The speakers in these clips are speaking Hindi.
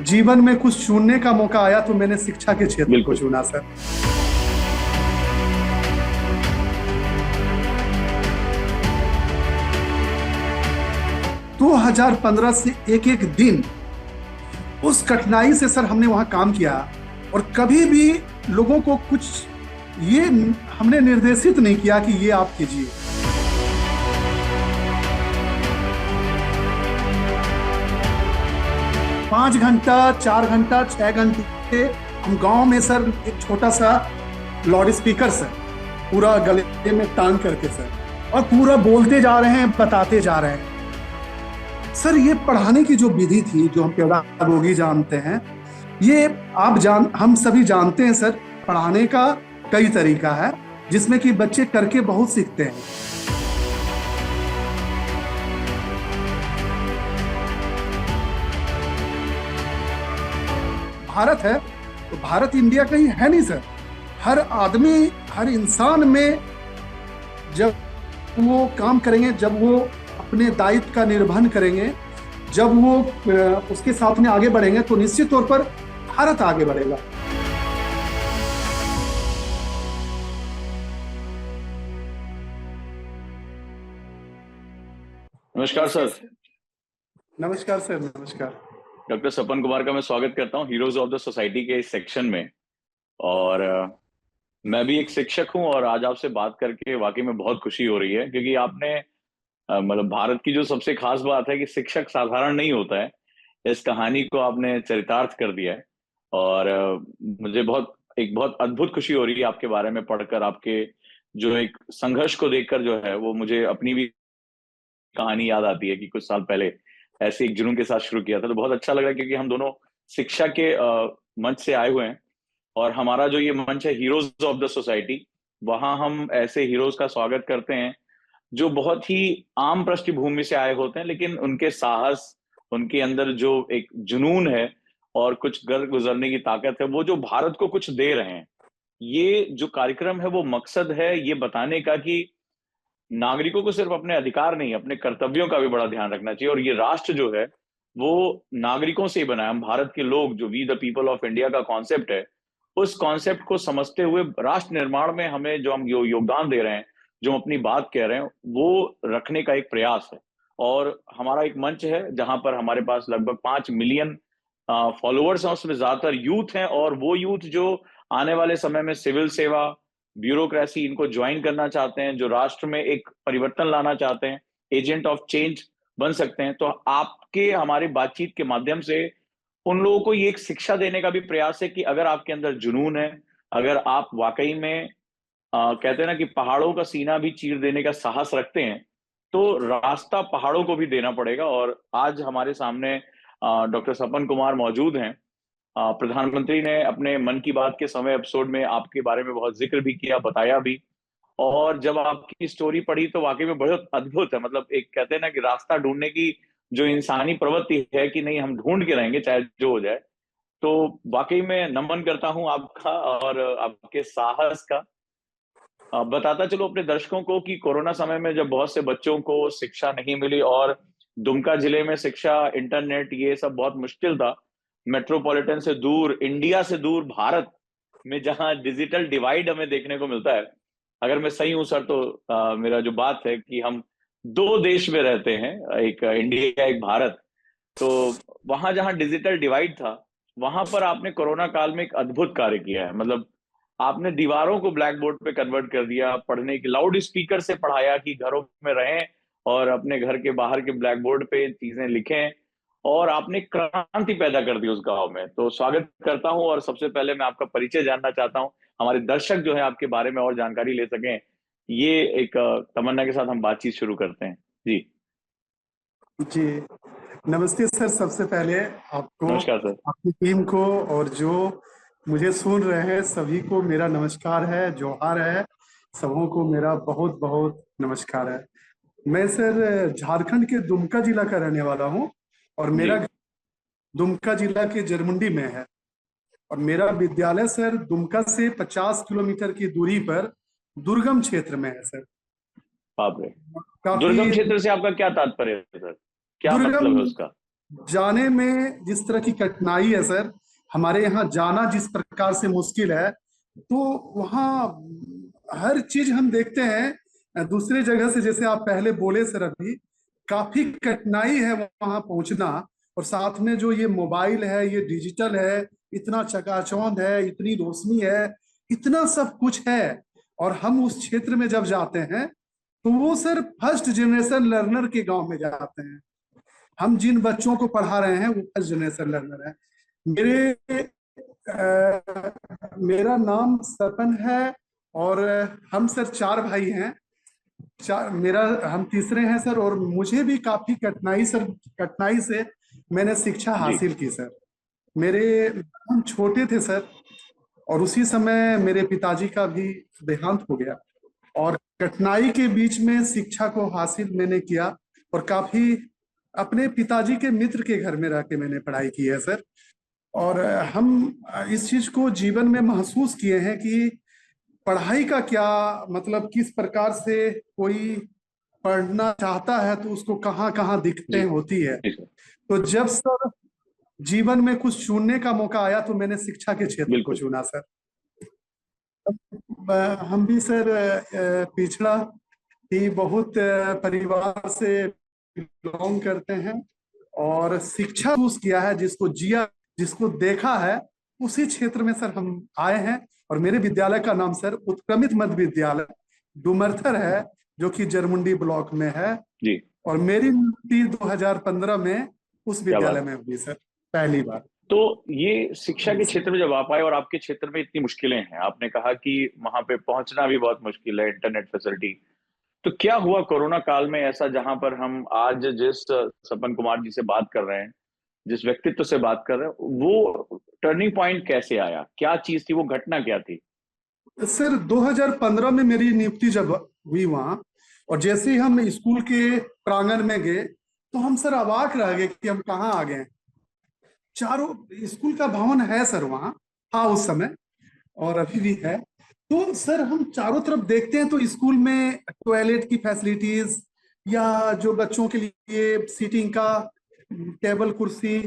जीवन में कुछ चुनने का मौका आया तो मैंने शिक्षा के क्षेत्र को बिल्कुल। चुना सर। 2015 से एक एक दिन उस कठिनाई से सर हमने वहां काम किया, और कभी भी लोगों को कुछ ये हमने निर्देशित नहीं किया कि ये आप कीजिए। पांच घंटा, 4 घंटा, 6 घंटे हम गांव में सर एक छोटा सा लाउड स्पीकर सर पूरा गले में टांग करके सर, और पूरा बोलते जा रहे हैं, बताते जा रहे हैं सर। ये पढ़ाने की जो विधि थी, जो हम पेडागोगी जानते हैं, ये हम सभी जानते हैं सर। पढ़ाने का कई तरीका है जिसमें कि बच्चे करके बहुत सीखते हैं। भारत है तो भारत इंडिया कहीं है नहीं सर। हर आदमी, हर इंसान में जब वो काम करेंगे, जब वो अपने दायित्व का निर्वहन करेंगे, जब वो उसके साथ में आगे बढ़ेंगे, तो निश्चित तौर पर भारत आगे बढ़ेगा। नमस्कार सर। नमस्कार सर। नमस्कार। डॉक्टर सपन कुमार का मैं स्वागत करता हूँ हीरोज ऑफ द सोसाइटी के इस सेक्शन में। और मैं भी एक शिक्षक हूँ और आज आपसे बात करके वाकई में बहुत खुशी हो रही है, क्योंकि आपने मतलब भारत की जो सबसे खास बात है कि शिक्षक साधारण नहीं होता है, इस कहानी को आपने चरितार्थ कर दिया है। और मुझे बहुत अद्भुत खुशी हो रही है आपके बारे में पढ़कर, आपके जो एक संघर्ष को देखकर जो है वो मुझे अपनी भी कहानी याद आती है कि कुछ साल पहले ऐसे एक जुनून के साथ शुरू किया था। तो बहुत अच्छा लगा क्योंकि हम दोनों शिक्षा के मंच से आए हुए हैं, और हमारा जो ये मंच है हीरोज ऑफ द सोसाइटी, वहां हम ऐसे हीरोज का स्वागत करते हैं जो बहुत ही आम पृष्ठभूमि से आए होते हैं, लेकिन उनके साहस, उनके अंदर जो एक जुनून है और कुछ कर गुजरने की ताकत है, वो जो भारत को कुछ दे रहे हैं। ये जो कार्यक्रम है वो मकसद है ये बताने का कि नागरिकों को सिर्फ अपने अधिकार नहीं, अपने कर्तव्यों का भी बड़ा ध्यान रखना चाहिए। और ये राष्ट्र जो है वो नागरिकों से ही बना है। हम भारत के लोग, जो we the people of India का कॉन्सेप्ट है, उस कॉन्सेप्ट को समझते हुए राष्ट्र निर्माण में हमें जो हम योगदान दे रहे हैं, जो हम अपनी बात कह रहे हैं, वो रखने का एक प्रयास है। और हमारा एक मंच है जहां पर हमारे पास लगभग 5 मिलियन फॉलोअर्स हैं, उसमें ज्यादातर यूथ हैं, और वो यूथ जो आने वाले समय में सिविल सेवा, ब्यूरोक्रेसी इनको ज्वाइन करना चाहते हैं, जो राष्ट्र में एक परिवर्तन लाना चाहते हैं, एजेंट ऑफ चेंज बन सकते हैं। तो आपके हमारी बातचीत के माध्यम से उन लोगों को ये एक शिक्षा देने का भी प्रयास है कि अगर आपके अंदर जुनून है, अगर आप वाकई में कहते हैं ना कि पहाड़ों का सीना भी चीर देने का साहस रखते हैं, तो रास्ता पहाड़ों को भी देना पड़ेगा। और आज हमारे सामने डॉक्टर सपन कुमार मौजूद हैं। प्रधानमंत्री ने अपने मन की बात के समय एपिसोड में आपके बारे में बहुत जिक्र भी किया, बताया भी। और जब आपकी स्टोरी पढ़ी तो वाकई में बहुत अद्भुत है। मतलब एक कहते हैं ना कि रास्ता ढूंढने की जो इंसानी प्रवृत्ति है कि नहीं, हम ढूंढ के रहेंगे चाहे जो हो जाए। तो वाकई में नमन करता हूं आपका और आपके साहस का। बताता चलो अपने दर्शकों को कि कोरोना समय में जब बहुत से बच्चों को शिक्षा नहीं मिली, और दुमका जिले में शिक्षा, इंटरनेट, ये सब बहुत मुश्किल था, मेट्रोपॉलिटन से दूर, इंडिया से दूर, भारत में जहां डिजिटल डिवाइड हमें देखने को मिलता है। अगर मैं सही हूं सर तो मेरा जो बात है कि हम दो देश में रहते हैं, एक इंडिया एक भारत। तो वहां जहां डिजिटल डिवाइड था, वहां पर आपने कोरोना काल में एक अद्भुत कार्य किया है। मतलब आपने दीवारों को ब्लैक बोर्ड पे कन्वर्ट कर दिया, पढ़ने की लाउड स्पीकर से पढ़ाया कि घरों में रहें और अपने घर के बाहर के ब्लैक बोर्ड पे चीजें लिखें, और आपने क्रांति पैदा कर दी उस गांव में। तो स्वागत करता हूं, और सबसे पहले मैं आपका परिचय जानना चाहता हूं, हमारे दर्शक जो है आपके बारे में और जानकारी ले सकें। ये एक तमन्ना के साथ हम बातचीत शुरू करते हैं। जी जी, नमस्ते सर। सबसे पहले आपको, नमस्कार सर। आपकी टीम को, और जो मुझे सुन रहे हैं सभी को मेरा नमस्कार है, जोहार है। सबों को मेरा बहुत बहुत नमस्कार है। मैं सर झारखंड के दुमका जिला का रहने वाला हूँ, और जी मेरा घर दुमका जिला के जरमुंडी में है। और मेरा विद्यालय सर दुमका से 50 किलोमीटर की दूरी पर दुर्गम क्षेत्र में है सर। बाप रे। काफी दुर्गम क्षेत्र से आपका क्या तात्पर्य है सर? क्या दुर्गम मतलब है उसका? जाने में जिस तरह की कठिनाई है सर, हमारे यहाँ जाना जिस प्रकार से मुश्किल है, तो वहाँ हर चीज हम देखते हैं दूसरे जगह से, जैसे आप पहले बोले सर, अभी काफी कठिनाई है वहां पहुंचना। और साथ में जो ये मोबाइल है, ये डिजिटल है, इतना चकाचौंध है, इतनी रोशनी है, इतना सब कुछ है। और हम उस क्षेत्र में जब जाते हैं तो वो सर फर्स्ट जनरेशन लर्नर के गांव में जाते हैं। हम जिन बच्चों को पढ़ा रहे हैं वो फर्स्ट जनरेशन लर्नर है। मेरे मेरा नाम सपन है, और हम सर चार भाई हैं। चार मेरा हम तीसरे हैं सर, और मुझे भी काफी कठिनाई से मैंने शिक्षा जी। हासिल की सर। मेरे हम छोटे थे सर, और उसी समय मेरे पिताजी का भी देहांत हो गया। और कठिनाई के बीच में शिक्षा को हासिल मैंने किया, और काफी अपने पिताजी के मित्र के घर में रह के मैंने पढ़ाई की है सर। और हम इस चीज को जीवन में महसूस किए हैं कि पढ़ाई का क्या मतलब, किस प्रकार से कोई पढ़ना चाहता है तो उसको कहाँ कहाँ दिक्कतें जी। होती है। जी सर। तो जब सर जीवन में कुछ चुनने का मौका आया तो मैंने शिक्षा के क्षेत्र को बिल्कुल। चुना सर। हम भी सर पिछड़ा ही बहुत परिवार से बिलोंग करते हैं, और शिक्षा यूज किया है, जिसको जिया, जिसको देखा है, उसी क्षेत्र में सर हम आए हैं। और मेरे विद्यालय का नाम सर उत्क्रमित मध्य विद्यालय डुमरथर है, जो कि जरमुंडी ब्लॉक में है। जी। और मेरी नियुक्ति 2015 में उस क्या विद्यालय बात। में हुई सर, पहली बार। तो ये शिक्षा जी के सर। क्षेत्र में जब आप आए और आपके क्षेत्र में इतनी मुश्किलें हैं, आपने कहा कि वहां पे पहुंचना भी बहुत मुश्किल है, इंटरनेट फैसिलिटी, तो क्या हुआ कोरोना काल में ऐसा जहां पर हम आज जिस सपन कुमार जी से बात कर रहे हैं, जिस व्यक्तित्व से बात कर रहे हैं, वो टर्निंग पॉइंट कैसे आया, क्या चीज थी, वो घटना क्या थी? सर 2015 में मेरी नियुक्ति जब हुई वहां, और जैसे ही हम स्कूल के प्रांगण में गए तो हम सर अवाक रह गए कि हम कहाँ आ गए। चारों स्कूल का भवन है सर वहाँ, था उस समय, और अभी भी है। तो सर हम चारों तरफ देखते हैं तो स्कूल में टॉयलेट की फैसिलिटीज, या जो बच्चों के लिए सीटिंग का टेबल कुर्सी,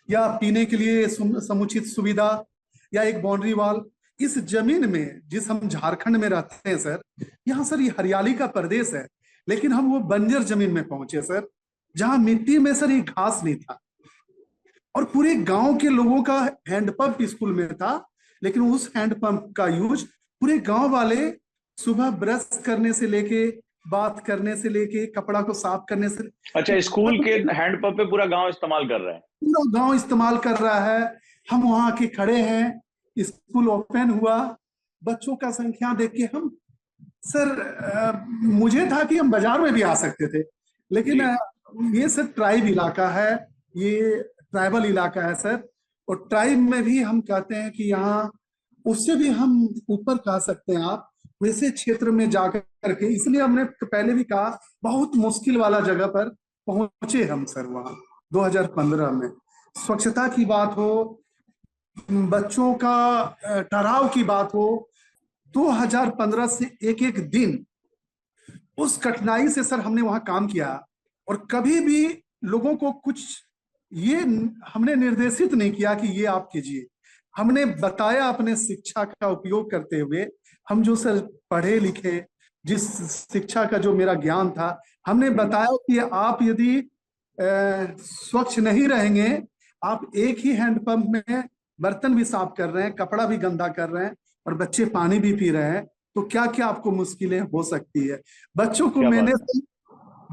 या पीने के लिए समुचित सुविधा, या एक बाउंड्री वॉल, इस जमीन में, जिस हम झारखंड में रहते हैं सर, यहाँ सर ये हरियाली का प्रदेश है, लेकिन हम वो बंजर जमीन में पहुंचे सर, जहाँ मिट्टी में सर ये घास नहीं था। और पूरे गांव के लोगों का हैंडपंप स्कूल में था, लेकिन उस हैंडपंप का यूज पूरे गांव वाले सुबह ब्रश करने से लेके, बात करने से लेके, कपड़ा को साफ करने से, अच्छा, स्कूल के हैंडपंप पे पूरा गांव इस्तेमाल कर रहा है? पूरा गांव इस्तेमाल कर रहा है। हम वहां के खड़े हैं, स्कूल ओपन हुआ, बच्चों का संख्या देख के हम सर मुझे था कि हम बाजार में भी आ सकते थे, लेकिन जी। ये सर ट्राइब इलाका है, ये ट्राइबल इलाका है सर। और ट्राइब में भी हम कहते हैं कि यहाँ उससे भी हम ऊपर कह सकते हैं आप, वैसे क्षेत्र में जाकर के, इसलिए हमने पहले भी कहा बहुत मुश्किल वाला जगह पर पहुंचे हम सर वहाँ 2015 में। स्वच्छता की बात हो, बच्चों का ठहराव की बात हो, 2015 से एक एक दिन उस कठिनाई से सर हमने वहां काम किया। और कभी भी लोगों को कुछ ये हमने निर्देशित नहीं किया कि ये आप कीजिए, हमने बताया अपने शिक्षा का उपयोग करते हुए। हम जो सर पढ़े लिखे, जिस शिक्षा का जो मेरा ज्ञान था, हमने बताया कि आप यदि स्वच्छ नहीं रहेंगे, आप एक ही हैंडपंप में बर्तन भी साफ कर रहे हैं, कपड़ा भी गंदा कर रहे हैं, और बच्चे पानी भी पी रहे हैं, तो क्या क्या आपको मुश्किलें हो सकती है। क्या बात है।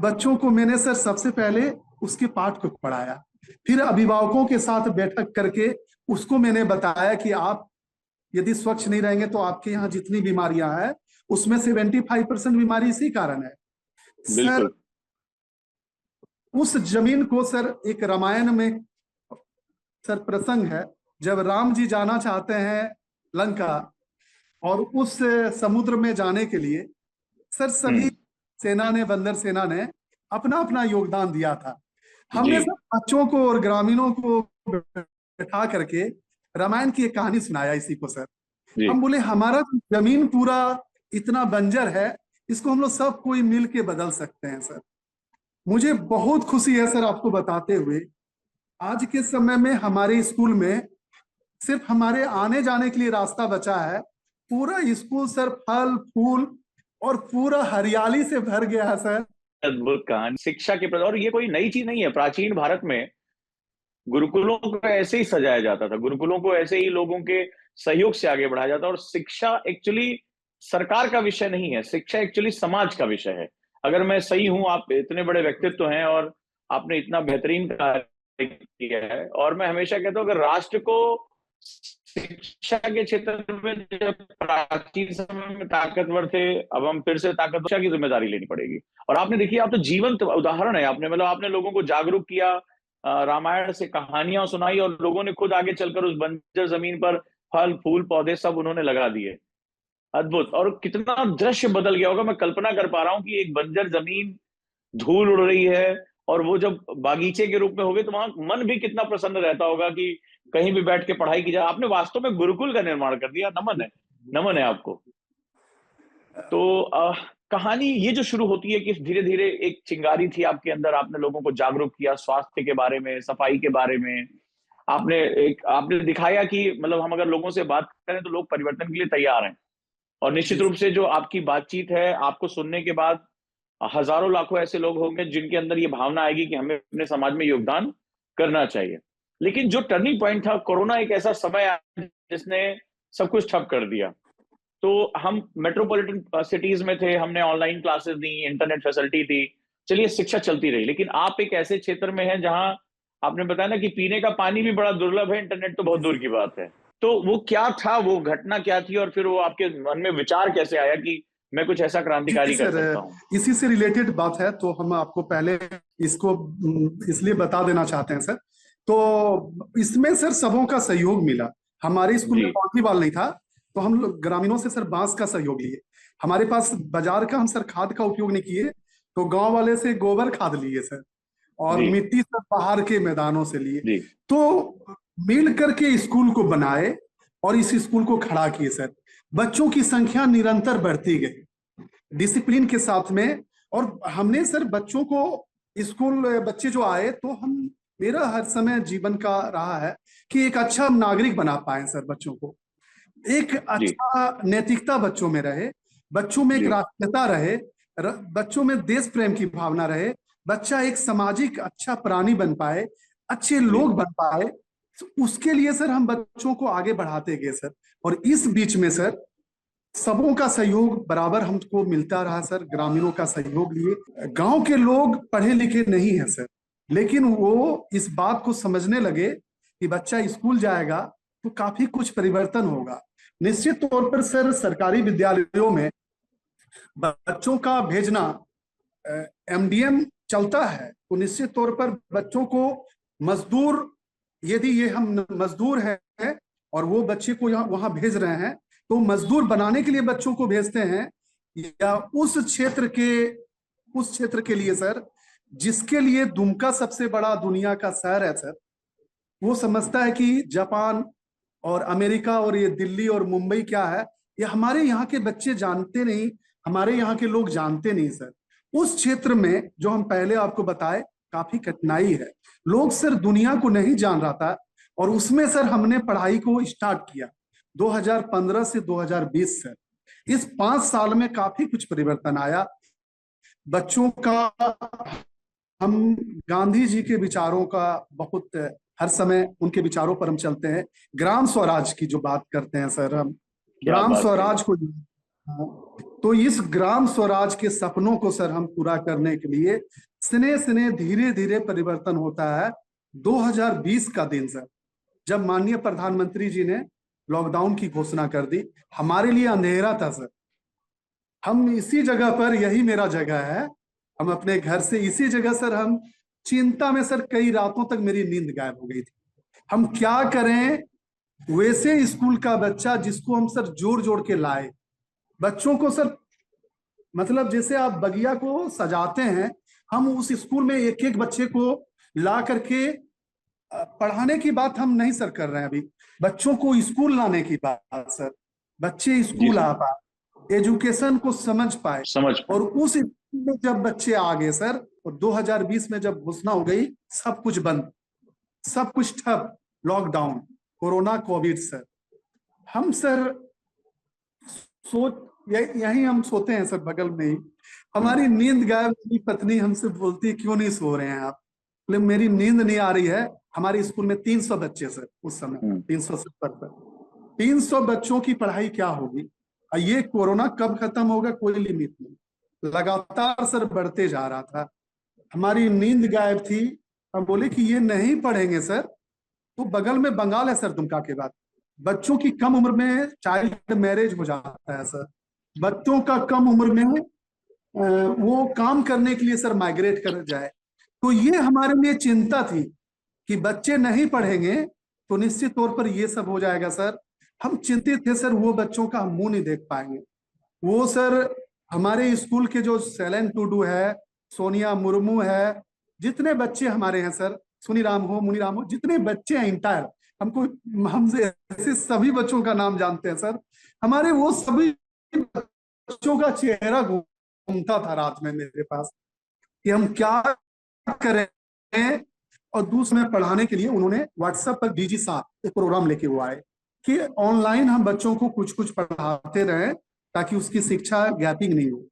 बच्चों को मैंने सर सबसे पहले उसके पाठ को पढ़ाया, फिर अभिभावकों के साथ बैठक करके उसको मैंने बताया कि आप यदि स्वच्छ नहीं रहेंगे तो आपके यहाँ जितनी बीमारियां हैं उसमें 75% बीमारी इसी कारण है सर। बिल्कुल। उस जमीन को सर, एक रामायण में सर प्रसंग है, जब राम जी जाना चाहते हैं लंका, और उस समुद्र में जाने के लिए सर सभी हम्म। सेना ने, बंदर सेना ने अपना अपना योगदान दिया था। जी। हमने सब बच्चों को और ग्रामीणों को बैठा करके रामायण की एक कहानी सुनाया इसी को सर। जी। हम बोले हमारा जमीन पूरा इतना बंजर है, इसको हम लोग सब कोई मिल के बदल सकते हैं सर। मुझे बहुत खुशी है सर आपको बताते हुए आज के समय में हमारे स्कूल में सिर्फ हमारे आने जाने के लिए रास्ता बचा है। पूरा स्कूल सर फल फूल और पूरा हरियाली से भर गया है सर। अद्भुत कहानी शिक्षा के प्रति, और ये कोई नई चीज नहीं है। प्राचीन भारत में गुरुकुलों को ऐसे ही सजाया जाता था, गुरुकुलों को ऐसे ही लोगों के सहयोग से आगे बढ़ाया जाता। और शिक्षा एक्चुअली सरकार का विषय नहीं है, शिक्षा एक्चुअली समाज का विषय है। अगर मैं सही हूं, आप इतने बड़े व्यक्तित्व हैं और आपने इतना बेहतरीन कार्य किया है, और मैं हमेशा कहता हूं अगर राष्ट्र को शिक्षा के क्षेत्र में, जब प्राचीन समय में ताकतवर थे, अब हम फिर से ताकतवर, शिक्षा की जिम्मेदारी लेनी पड़ेगी। और आपने देखिए, आप तो जीवंत उदाहरण है। आपने मतलब आपने लोगों को जागरूक किया, रामायण से कहानियां सुनाई, और लोगों ने खुद आगे चलकर उस बंजर जमीन पर फल फूल पौधे सब उन्होंने लगा दिए। अद्भुत। और कितना दृश्य बदल गया होगा, मैं कल्पना कर पा रहा हूँ कि एक बंजर जमीन, धूल उड़ रही है, और वो जब बागीचे के रूप में होगी तो वहां मन भी कितना प्रसन्न रहता होगा कि कहीं भी बैठ के पढ़ाई की जाए। आपने वास्तव में गुरुकुल का निर्माण कर दिया, नमन है, नमन है आपको। तो कहानी ये जो शुरू होती है कि धीरे धीरे एक चिंगारी थी आपके अंदर, आपने लोगों को जागरूक किया स्वास्थ्य के बारे में, सफाई के बारे में। आपने दिखाया कि मतलब हम अगर लोगों से बात करें तो लोग परिवर्तन के लिए तैयार हैं। और निश्चित रूप से जो आपकी बातचीत है, आपको सुनने के बाद हजारों लाखों ऐसे लोग होंगे जिनके अंदर ये भावना आएगी कि हमें अपने समाज में योगदान करना चाहिए। लेकिन जो टर्निंग पॉइंट था, कोरोना एक ऐसा समय आया जिसने सब कुछ ठप कर दिया। तो हम मेट्रोपॉलिटन सिटीज में थे, हमने ऑनलाइन क्लासेस दी, इंटरनेट फैसिलिटी थी, चलिए शिक्षा चलती रही। लेकिन आप एक ऐसे क्षेत्र में हैं जहां आपने बताया ना कि पीने का पानी भी बड़ा दुर्लभ है, इंटरनेट तो बहुत दूर की बात है। तो वो क्या था, वो घटना क्या थी, और फिर वो आपके मन में विचार कैसे आया कि मैं कुछ ऐसा जी क्रांतिकारी कर सर, सकता हूँ? इसी से रिलेटेड बात है तो हम आपको पहले इसको इसलिए बता देना चाहते हैं सर। तो इसमें सर सबों का सहयोग मिला। हमारे स्कूल जी में बाउंड्री वॉल नहीं था, तो हम लोग ग्रामीणों से सर बांस का सहयोग लिए। हमारे पास बाजार का हम सर खाद का उपयोग नहीं किए, तो गांव वाले से गोबर खाद लिए सर, और जी मिट्टी सब बाहर के मैदानों से लिए। जी तो मिल करके स्कूल को बनाए और इस स्कूल को खड़ा किए सर। बच्चों की संख्या निरंतर बढ़ती गई डिसिप्लिन के साथ में। और हमने सर बच्चों को, स्कूल बच्चे जो आए तो हम, मेरा हर समय जीवन का रहा है कि एक अच्छा नागरिक बना पाए सर बच्चों को। एक जी अच्छा नैतिकता बच्चों में रहे, बच्चों में एक जी राष्ट्रीयता रहे, बच्चों में देश प्रेम की भावना रहे, बच्चा एक सामाजिक अच्छा प्राणी बन पाए, अच्छे जी लोग बन पाए। तो उसके लिए सर हम बच्चों को आगे बढ़ाते गए सर। और इस बीच में सर सबों का सहयोग बराबर हमको मिलता रहा सर। ग्रामीणों का सहयोग लिए, गांव के लोग पढ़े लिखे नहीं है सर, लेकिन वो इस बात को समझने लगे कि बच्चा स्कूल जाएगा तो काफी कुछ परिवर्तन होगा। निश्चित तौर पर सर सरकारी विद्यालयों में बच्चों का भेजना, एमडीएम चलता है, तो निश्चित तौर पर बच्चों को मजदूर, यदि ये हम मजदूर हैं और वो बच्चे को यहाँ वहां भेज रहे हैं, तो मजदूर बनाने के लिए बच्चों को भेजते हैं, या उस क्षेत्र के लिए सर जिसके लिए दुमका सबसे बड़ा दुनिया का शहर है सर। वो समझता है कि जापान और अमेरिका और ये दिल्ली और मुंबई क्या है, ये हमारे यहाँ के बच्चे जानते नहीं, हमारे यहाँ के लोग जानते नहीं सर। उस क्षेत्र में जो हम पहले आपको बताए काफी कठिनाई है, लोग सर दुनिया को नहीं जान रहा था। और उसमें सर हमने पढ़ाई को स्टार्ट किया 2015 से 2020 सर। इस 5 साल में काफी कुछ परिवर्तन आया बच्चों का। हम गांधी जी के विचारों का बहुत, हर समय उनके विचारों पर हम चलते हैं। ग्राम स्वराज की जो बात करते हैं सर हम, क्या ग्राम बात कही। स्वराज को, तो इस ग्राम स्वराज के सपनों को सर हम पूरा करने के लिए स्नेह स्नेह धीरे धीरे परिवर्तन होता है। 2020 का दिन सर, जब माननीय प्रधानमंत्री जी ने लॉकडाउन की घोषणा कर दी, हमारे लिए अंधेरा था सर। हम इसी जगह पर, यही मेरा जगह है, हम अपने घर से इसी जगह सर, हम चिंता में सर कई रातों तक मेरी नींद गायब हो गई थी। हम क्या करें, वैसे स्कूल का बच्चा जिसको हम सर जोड़ जोड़ के लाए, बच्चों को सर, मतलब जैसे आप बगिया को सजाते हैं, हम उस स्कूल में एक एक बच्चे को ला करके, पढ़ाने की बात हम नहीं सर कर रहे हैं अभी, बच्चों को स्कूल लाने की बात सर। बच्चे जी स्कूल सर, आ पाए, एजुकेशन को समझ पाए। समझ और पाए। उस स्कूल में जब बच्चे आ गए सर, और 2020 में जब घोषणा हो गई, सब कुछ बंद। सब कुछ ठप, लॉकडाउन, कोरोना, कोविड सर। हम सर यहीं हम सोते हैं सर, बगल में ही। हमारी नींद गायब, मेरी पत्नी हमसे बोलती है क्यों नहीं सो रहे हैं आप? बोले मेरी नींद नहीं आ रही है। हमारे स्कूल में 300 बच्चे सर, उस समय 370 पर। 300 बच्चों की पढ़ाई क्या होगी? और ये कोरोना कब खत्म होगा कोई लिमिट नहीं, लगातार सर बढ़ते जा रहा था। हमारी नींद गायब थी। हम बोले कि ये नहीं पढ़ेंगे सर, तो बगल में बंगाल है सर, दुमका के बाद। बच्चों की कम उम्र में चाइल्ड मैरिज हो जाता है सर। बच्चों का कम उम्र में वो काम करने के लिए सर माइग्रेट कर जाए। तो ये हमारे लिए चिंता थी कि बच्चे नहीं पढ़ेंगे तो निश्चित तौर पर ये सब हो जाएगा सर। हम चिंतित थे सर, वो बच्चों का हम मुंह नहीं देख पाएंगे। वो सर हमारे स्कूल के जो सैलेन टुडू है, सोनिया मुर्मू है, जितने बच्चे हमारे हैं सर, सुनीराम हो, मुनीराम हो, जितने बच्चे हैं इंटायर, हमको हमसे ऐसे सभी बच्चों का नाम जानते हैं सर। हमारे वो सभी बच्चों का चेहरा घूमता था रात में मेरे पास कि हम क्या करें। और दूसरे में पढ़ाने के लिए उन्होंने व्हाट्सएप पर डीजी साहब एक प्रोग्राम लेके वो आए कि ऑनलाइन हम बच्चों को कुछ कुछ पढ़ाते रहें ताकि उसकी शिक्षा गैपिंग नहीं हो।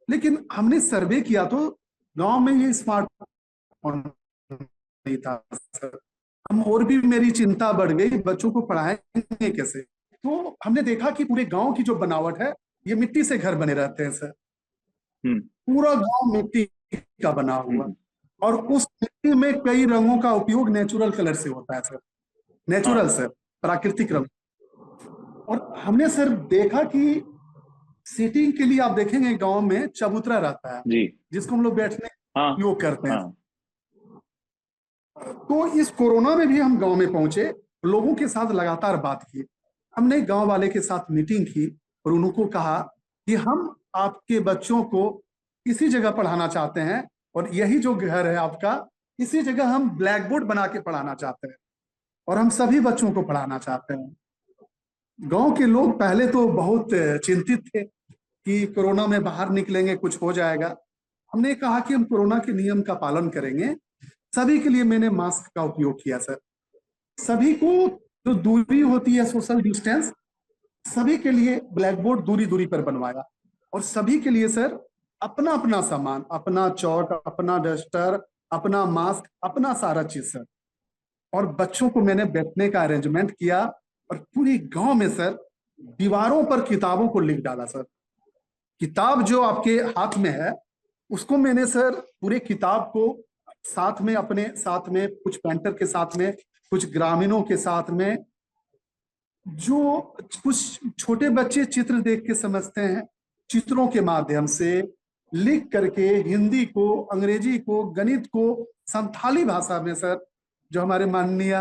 लेकिन हमने सर्वे किया तो गांव में ये स्मार्टफोन नहीं था सर। हम और भी मेरी चिंता बढ़ गई, बच्चों को पढ़ाएंगे कैसे? तो हमने देखा कि पूरे गांव की जो बनावट है, ये मिट्टी से घर बने रहते हैं सर। पूरा गांव मिट्टी का बना हुआ, और उस मिट्टी में कई रंगों का उपयोग नेचुरल कलर से होता है सर, नेचुरल सर, प्राकृतिक रंग। और हमने सर देखा कि सीटिंग के लिए आप देखेंगे गांव में चबूतरा रहता है जी, जिसको हम लोग बैठने उपयोग करते हैं। तो इस कोरोना में भी हम गांव में पहुंचे, लोगों के साथ लगातार बात की। हमने गांव वाले के साथ मीटिंग की और उनको कहा कि हम आपके बच्चों को इसी जगह पढ़ाना चाहते हैं, और यही जो घर है आपका, इसी जगह हम ब्लैक बोर्ड बना के पढ़ाना चाहते हैं, और हम सभी बच्चों को पढ़ाना चाहते हैं। गांव के लोग पहले तो बहुत चिंतित थे कि कोरोना में बाहर निकलेंगे कुछ हो जाएगा। हमने कहा कि हम कोरोना के नियम का पालन करेंगे। सभी के लिए मैंने मास्क का उपयोग किया सर। सभी को जो दूरी होती है, सोशल डिस्टेंस, सभी के लिए ब्लैक बोर्ड दूरी दूरी पर बनवाया, और सभी के लिए सर अपना अपना सामान, अपना चौक, अपना डस्टर, अपना मास्क, अपना सारा चीज सर। और बच्चों को मैंने बैठने का अरेंजमेंट किया, और पूरी गांव में सर दीवारों पर किताबों को लिख डाला सर। किताब जो आपके हाथ में है उसको मैंने सर पूरे किताब को साथ में, अपने साथ में, कुछ पेंटर के साथ में, कुछ ग्रामीणों के साथ में, जो कुछ छोटे बच्चे चित्र देख के समझते हैं, चित्रों के माध्यम से लिख करके हिंदी को, अंग्रेजी को, गणित को संथाली भाषा में सर, जो हमारे माननीय,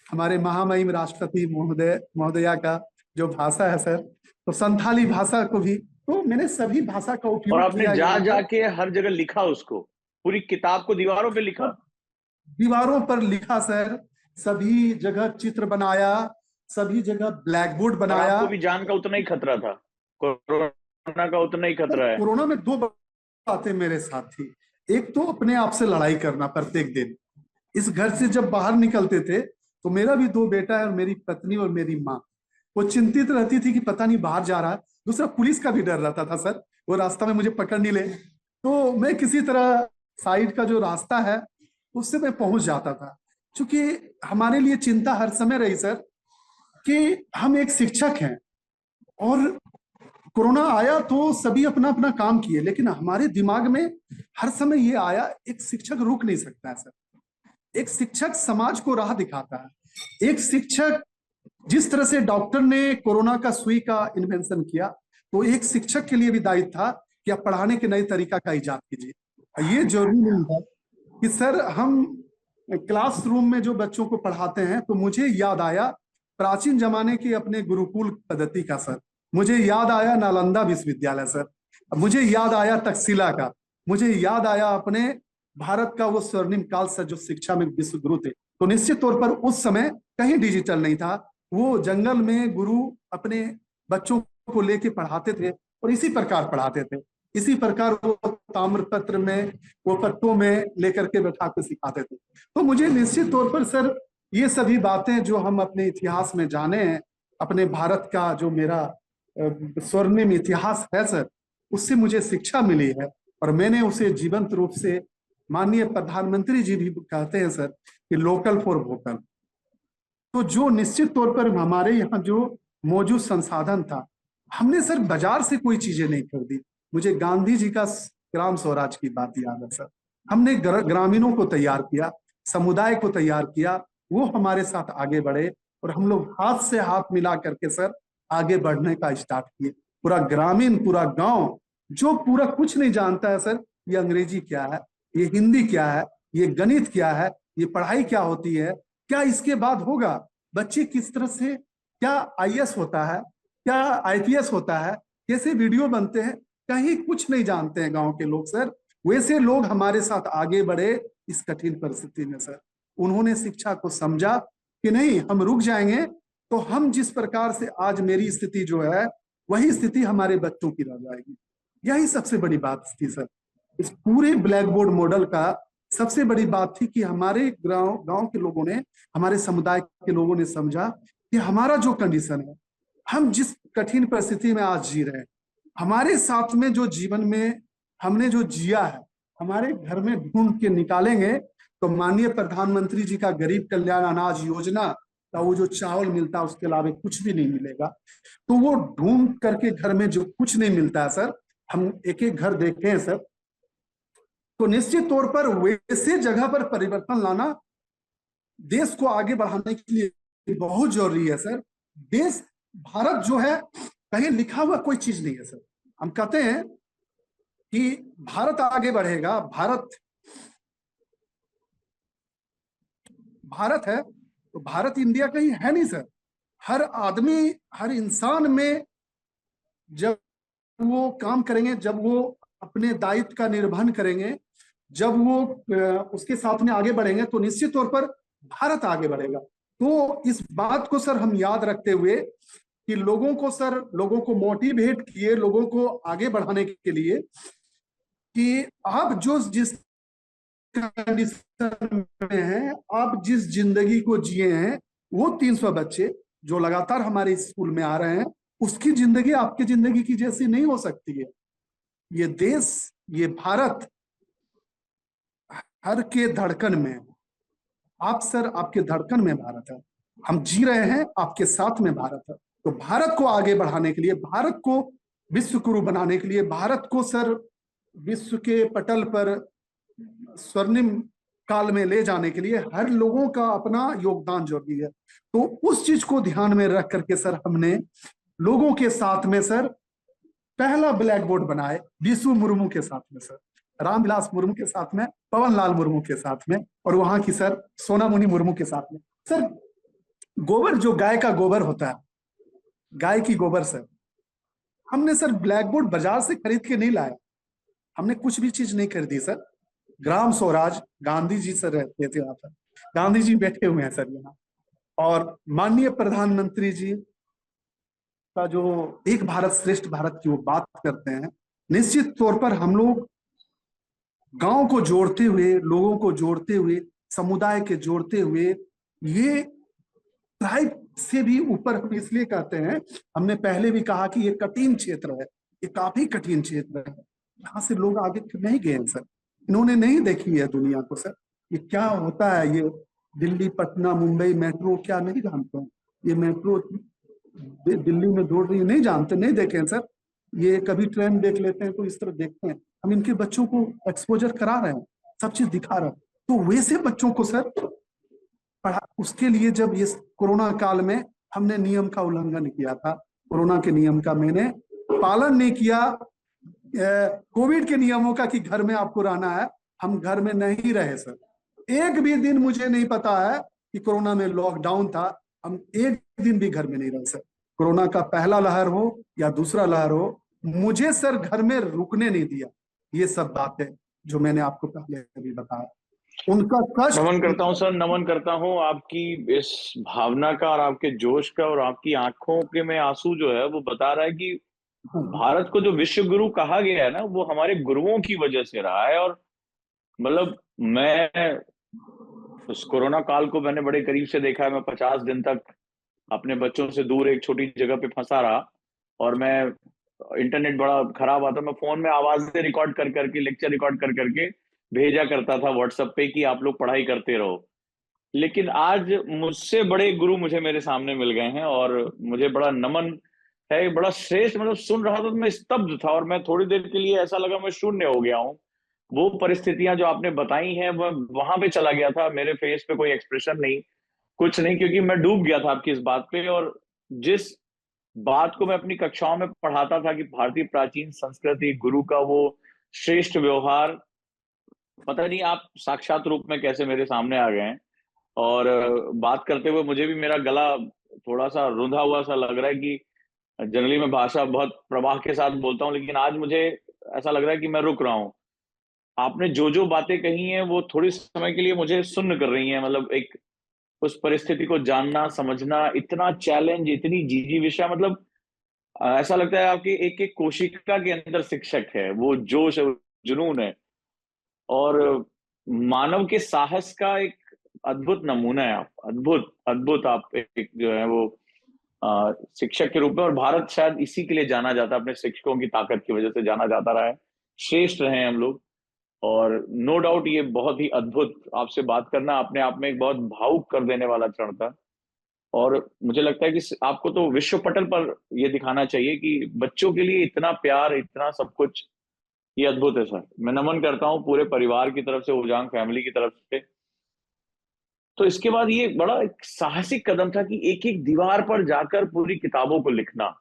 हमारे महामहिम राष्ट्रपति महोदया का जो भाषा है सर, तो संथाली भाषा को भी, तो मैंने सभी भाषा का उपयोग और आपने किया। जाके हर जगह लिखा, उसको पूरी किताब को दीवारों पे लिखा? दीवारों पर लिखा सर, सभी जगह चित्र बनाया, सभी जगह ब्लैक बोर्ड बनाया। आपको भी जान का उतना ही खतरा था, कोरोना का उतना ही खतरा है? कोरोना में दो बातें मेरे साथ थी। एक तो अपने आप से लड़ाई करना प्रत्येक दिन। इस घर से जब बाहर निकलते थे तो मेरा भी दो बेटा है, और मेरी पत्नी और मेरी माँ, वो चिंतित रहती थी कि पता नहीं बाहर जा रहा है। दूसरा, पुलिस का भी डर रहता था सर, वो रास्ता में मुझे पकड़ नहीं ले। तो मैं किसी तरह साइड का जो रास्ता है उससे मैं पहुंच जाता था। क्योंकि हमारे लिए चिंता हर समय रही सर कि हम एक शिक्षक हैं, और कोरोना आया तो सभी अपना अपना काम किए, लेकिन हमारे दिमाग में हर समय ये आया, एक शिक्षक रुक नहीं सकता है सर। एक शिक्षक समाज को राह दिखाता है। एक शिक्षक, जिस तरह से डॉक्टर ने कोरोना का सुई का इन्वेंशन किया, तो एक शिक्षक के लिए भी दायित्व था कि आप पढ़ाने के नए तरीका का इजाद कीजिए। ये जरूरी नहीं था कि सर हम क्लासरूम में जो बच्चों को पढ़ाते हैं, तो मुझे याद आया प्राचीन जमाने के अपने गुरुकुल पद्धति का सर, मुझे याद आया नालंदा विश्वविद्यालय सर, मुझे याद आया तक्षशिला का, मुझे याद आया अपने भारत का वो स्वर्णिम काल से जो शिक्षा में विश्व गुरु थे। तो निश्चित तौर पर उस समय कहीं डिजिटल नहीं था, वो जंगल में गुरु अपने बच्चों को लेके पढ़ाते थे, और इसी प्रकार पढ़ाते थे। इसी प्रकार वो ताम्रपत्र में, वो पत्तों में लेकर के बैठा के सिखाते थे। तो मुझे निश्चित तौर पर सर ये सभी बातें जो हम अपने इतिहास में जाने हैं, अपने भारत का जो मेरा स्वर्णिम इतिहास है सर, उससे मुझे शिक्षा मिली है और मैंने उसे जीवंत रूप से, माननीय प्रधानमंत्री जी भी कहते हैं सर कि लोकल फॉर वोकल। तो जो निश्चित तौर पर हमारे यहाँ जो मौजूद संसाधन था, हमने सर बाजार से कोई चीजें नहीं खरीदी। मुझे गांधी जी का ग्राम स्वराज की बात याद है सर। हमने ग्रामीणों को तैयार किया, समुदाय को तैयार किया, वो हमारे साथ आगे बढ़े और हम लोग हाथ से हाथ मिला करके सर आगे बढ़ने का स्टार्ट किए। पूरा ग्रामीण, पूरा गांव जो पूरा कुछ नहीं जानता है सर, ये अंग्रेजी क्या है, ये हिंदी क्या है, ये गणित क्या है, ये पढ़ाई क्या होती है, क्या इसके बाद होगा, बच्चे किस तरह से, क्या आईएएस होता है, क्या आईपीएस होता है, कैसे वीडियो बनते हैं, कहीं कुछ नहीं जानते हैं गांव के लोग सर। वैसे लोग हमारे साथ आगे बढ़े इस कठिन परिस्थिति में सर। उन्होंने शिक्षा को समझा कि नहीं, हम रुक जाएंगे तो हम जिस प्रकार से आज मेरी स्थिति जो है, वही स्थिति हमारे बच्चों की रह जाएगी। यही सबसे बड़ी बात थी सर। इस पूरे ब्लैक बोर्ड मॉडल का सबसे बड़ी बात थी कि हमारे गांव गांव के लोगों ने, हमारे समुदाय के लोगों ने समझा कि हमारा जो कंडीशन है, हम जिस कठिन परिस्थिति में आज जी रहे हैं, हमारे साथ में जो जीवन में हमने जो जिया है, हमारे घर में ढूंढ के निकालेंगे तो माननीय प्रधानमंत्री जी का गरीब कल्याण अनाज योजना का वो जो चावल मिलता है उसके अलावा कुछ भी नहीं मिलेगा। तो वो ढूंढ करके घर में जो कुछ नहीं मिलता है सर, हम एक एक घर देखे हैं सर, तो निश्चित तौर पर वैसे जगह पर परिवर्तन लाना देश को आगे बढ़ाने के लिए बहुत जरूरी है सर। देश, भारत जो है, कहीं लिखा हुआ कोई चीज नहीं है सर। हम कहते हैं कि भारत आगे बढ़ेगा, भारत भारत है, तो भारत इंडिया कहीं है नहीं सर। हर आदमी, हर इंसान में जब वो काम करेंगे, जब वो अपने दायित्व का निर्वहन करेंगे, जब वो उसके साथ में आगे बढ़ेंगे तो निश्चित तौर पर भारत आगे बढ़ेगा। तो इस बात को सर हम याद रखते हुए कि लोगों को सर, लोगों को मोटिवेट किए, लोगों को आगे बढ़ाने के लिए कि आप जो जिस कंडीशन में हैं, आप जिस जिंदगी को जिए हैं, वो 300 बच्चे जो लगातार हमारे स्कूल में आ रहे हैं, उसकी जिंदगी आपकी जिंदगी की जैसी नहीं हो सकती है। ये देश, ये भारत हर के धड़कन में, आप सर, आपके धड़कन में भारत है। हम जी रहे हैं आपके साथ में भारत है। तो भारत को आगे बढ़ाने के लिए, भारत को विश्व गुरु बनाने के लिए, भारत को सर विश्व के पटल पर स्वर्णिम काल में ले जाने के लिए हर लोगों का अपना योगदान जरूरी है। तो उस चीज को ध्यान में रख करके सर हमने लोगों के साथ में सर पहला ब्लैक बोर्ड बनाए, विशु मुर्मू के साथ में सर, रामविलास मुर्मू के साथ में, पवन लाल मुर्मू के साथ में, और वहां की सर सोनामुनि मुर्मू के साथ में। सर गोबर, जो गाय का गोबर होता है, गाय की गोबर सर, हमने सर ब्लैक बोर्ड बाजार से खरीद के नहीं लाया, हमने कुछ भी चीज नहीं खरीदी सर। ग्राम स्वराज, गांधी जी सर रहते थे वहां पर, गांधी जी बैठे हुए हैं सर यहाँ, और माननीय प्रधानमंत्री जी का जो एक भारत श्रेष्ठ भारत की वो बात करते हैं, निश्चित तौर पर हम लोग गांव को जोड़ते हुए, लोगों को जोड़ते हुए, समुदाय के जोड़ते हुए, ये ट्राइब से भी ऊपर हम इसलिए कहते हैं, हमने पहले भी कहा कि ये कठिन क्षेत्र है, ये काफी कठिन क्षेत्र है, यहाँ से लोग आगे नहीं गए हैं सर, इन्होंने नहीं देखी है दुनिया को सर, ये क्या होता है, ये दिल्ली, पटना, मुंबई मेट्रो क्या नहीं जानते हैं, ये मेट्रो दिल्ली में दौड़ रही है, नहीं जानते, नहीं देखे हैं सर। ये कभी ट्रेन देख लेते हैं तो इस तरह देखते हैं, हम इनके बच्चों को एक्सपोजर करा रहे हैं, सब चीज दिखा रहे हैं। तो वैसे बच्चों को सर पढ़ा, उसके लिए जब ये कोरोना काल में हमने नियम का उल्लंघन किया था, कोरोना के नियम का मैंने पालन नहीं किया, कोविड के नियमों का कि घर में आपको रहना है, हम घर में नहीं रहे सर। एक भी दिन मुझे नहीं पता है कि कोरोना में लॉकडाउन था, हम एक दिन भी घर में नहीं रहे सर। कोरोना का पहला लहर हो या दूसरा लहर हो, मुझे सर घर में रुकने नहीं दिया। ये सब बातें जो मैंने आपको पहले अभी बताया, उनका कष्ट। नमन करता हूँ सर, नमन करता हूँ आपकी इस भावना का और आपके जोश का, और आपकी आंखों के में आंसू जो है वो बता रहा है कि भारत को जो विश्व गुरु कहा गया है ना, वो हमारे गुरुओं की वजह से रहा है। और मतलब मैं उस कोरोना काल को मैंने बड़े करीब से देखा है। मैं 50 दिन तक अपने बच्चों से दूर एक छोटी जगह पे फंसा रहा, और मैं, इंटरनेट बड़ा खराब आता, मैं फोन में आवाजें रिकॉर्ड कर करके, लेक्चर रिकॉर्ड कर करके भेजा करता था व्हाट्सएप पे कि आप लोग पढ़ाई करते रहो। लेकिन आज मुझसे बड़े गुरु मुझे मेरे सामने मिल गए हैं, और मुझे बड़ा नमन है, बड़ा श्रेष्ठ, मतलब सुन रहा था तो मैं स्तब्ध था, और मैं थोड़ी देर के लिए ऐसा लगा मैं शून्य हो गया हूँ। वो परिस्थितियां जो आपने बताई हैं, वह वहां पे चला गया था, मेरे फेस पे कोई एक्सप्रेशन नहीं, कुछ नहीं, क्योंकि मैं डूब गया था आपकी इस बात पे। और जिस बात को मैं अपनी कक्षाओं में पढ़ाता था कि भारतीय प्राचीन संस्कृति, गुरु का वो श्रेष्ठ व्यवहार, पता नहीं आप साक्षात रूप में कैसे मेरे सामने आ गए हैं। और बात करते हुए मुझे भी मेरा गला थोड़ा सा रुंधा हुआ सा लग रहा है कि जनरली मैं भाषा बहुत प्रवाह के साथ बोलता हूँ, लेकिन आज मुझे ऐसा लग रहा है कि मैं रुक रहा हूँ। आपने जो जो बातें कही हैं वो थोड़ी समय के लिए मुझे सुन्न कर रही हैं, मतलब एक उस परिस्थिति को जानना, समझना, इतना चैलेंज, इतनी जीजी विषय, मतलब ऐसा लगता है आपकी एक एक कोशिका के अंदर शिक्षक है, वो जोश है, वो जुनून है, और मानव के साहस का एक अद्भुत नमूना है आप, अद्भुत अद्भुत। आप एक जो है वो शिक्षक के रूप में, और भारत शायद इसी के लिए जाना जाता है, अपने शिक्षकों की ताकत की वजह से जाना जाता रहा है, श्रेष्ठ रहे हैं हम लोग। और नो डाउट ये बहुत ही अद्भुत, आपसे बात करना अपने आप में एक बहुत भावुक कर देने वाला क्षण था। और मुझे लगता है कि आपको तो विश्व पटल पर ये दिखाना चाहिए कि बच्चों के लिए इतना प्यार, इतना सब कुछ, ये अद्भुत है सर। मैं नमन करता हूँ पूरे परिवार की तरफ से, उजांग फैमिली की तरफ से। तो इसके बाद ये बड़ा एक साहसिक कदम था कि एक एक दीवार पर जाकर पूरी किताबों को लिखना,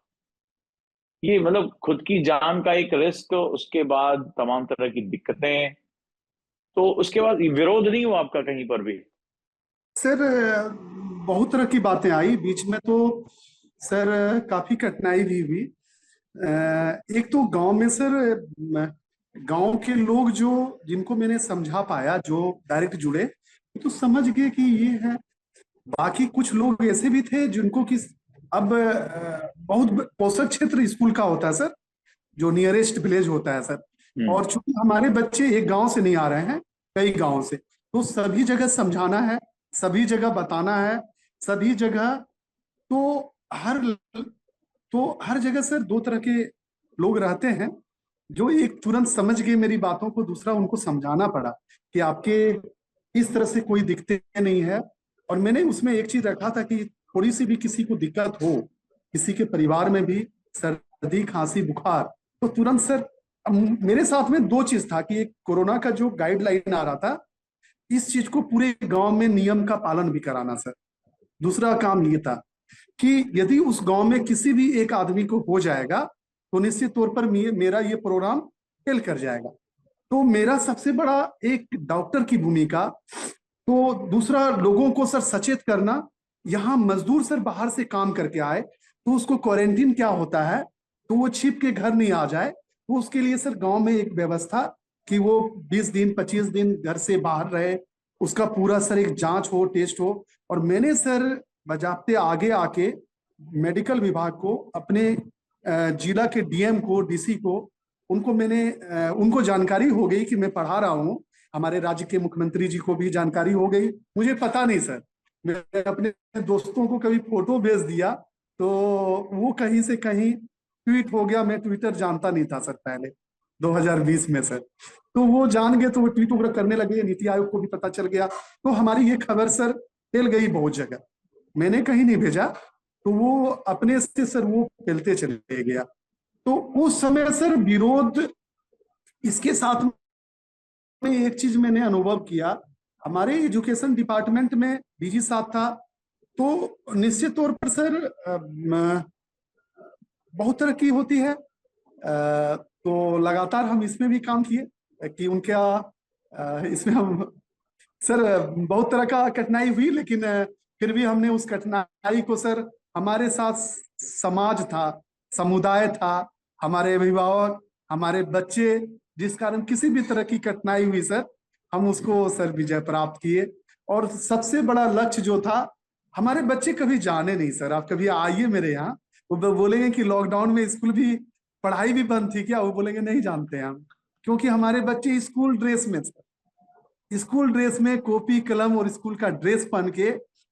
ये मतलब खुद की जान का एक रिस्क, उसके बाद तमाम तरह की दिक्कतें, तो उसके बाद विरोध नहीं हुआ आपका कहीं पर भी? सर बहुत तरह की बातें आई बीच में, तो सर काफी कठिनाई भी हुई। एक तो गांव में सर, गांव के लोग जो, जिनको मैंने समझा पाया, जो डायरेक्ट जुड़े, तो समझ गए कि ये है। बाकी कुछ लोग ऐसे भी थे जिनको कि अब बहुत पोषक क्षेत्र स्कूल का होता है सर, जो नियरेस्ट विलेज होता है सर। हम्म। और चूंकि हमारे बच्चे एक गांव से नहीं आ रहे हैं, कई गांव से, तो सभी जगह समझाना है, सभी जगह बताना है, सभी जगह। तो हर हर जगह सर दो तरह के लोग रहते हैं। जो एक तुरंत समझ गए मेरी बातों को, दूसरा उनको समझाना पड़ा कि आपके इस तरह से कोई दिक्कतें नहीं है। और मैंने उसमें एक चीज रखा था कि थोड़ी सी भी किसी को दिक्कत हो, किसी के परिवार में भी सर्दी खांसी बुखार, तो तुरंत सर, मेरे साथ में दो चीज था कि एक कोरोना का जो गाइडलाइन आ रहा था, इस चीज को पूरे गांव में नियम का पालन भी कराना सर। दूसरा काम ये था कि यदि उस गांव में किसी भी एक आदमी को हो जाएगा, तो निश्चित तौर पर मेरा ये प्रोग्राम फेल कर जाएगा। तो मेरा सबसे बड़ा एक डॉक्टर की भूमिका, तो दूसरा लोगों को सर सचेत करना। यहाँ मजदूर सर बाहर से काम करके आए, तो उसको क्वारंटीन क्या होता है, तो वो छिप के घर नहीं आ जाए। तो उसके लिए सर गांव में एक व्यवस्था कि वो 20 दिन 25 दिन घर से बाहर रहे, उसका पूरा सर एक जांच हो, टेस्ट हो। और मैंने सर बजाते आगे आके मेडिकल विभाग को, अपने जिला के डीएम को, डीसी को, उनको मैंने उनको जानकारी हो गई कि मैं पढ़ा रहा हूँ। हमारे राज्य के मुख्यमंत्री जी को भी जानकारी हो गई, मुझे पता नहीं सर। मैं अपने दोस्तों को कभी फोटो भेज दिया, तो वो कहीं से कहीं ट्वीट हो गया। मैं ट्विटर जानता नहीं था सर पहले, 2020 में सर। तो वो जान गए, तो वो ट्वीट वगैरह करने लगे, नीति आयोग को भी पता चल गया। तो हमारी ये खबर सर फैल गई बहुत जगह, मैंने कहीं नहीं भेजा, तो वो अपने से सर वो फैलते चले गया। तो उस समय सर विरोध, इसके साथ में एक चीज मैंने अनुभव किया, हमारे एजुकेशन डिपार्टमेंट में डीजी साहब था। तो निश्चित तौर पर सर बहुत तरक्की होती है, तो लगातार हम इसमें भी काम किए कि उनका इसमें हम सर बहुत तरह का कठिनाई हुई, लेकिन फिर भी हमने उस कठिनाई को सर, हमारे साथ समाज था, समुदाय था, हमारे अभिभावक, हमारे बच्चे, जिस कारण किसी भी तरह की कठिनाई हुई सर, हम उसको सर विजय प्राप्त किए। और सबसे बड़ा लक्ष्य जो था, हमारे बच्चे कभी जाने नहीं सर, आप कभी आइए मेरे यहाँ, वो बोलेंगे कि लॉकडाउन में स्कूल भी, पढ़ाई भी बंद थी क्या, वो बोलेंगे नहीं जानते हैं हम, क्योंकि हमारे बच्चे स्कूल ड्रेस में थे। स्कूल ड्रेस में कॉपी कलम और स्कूल का ड्रेस पहन के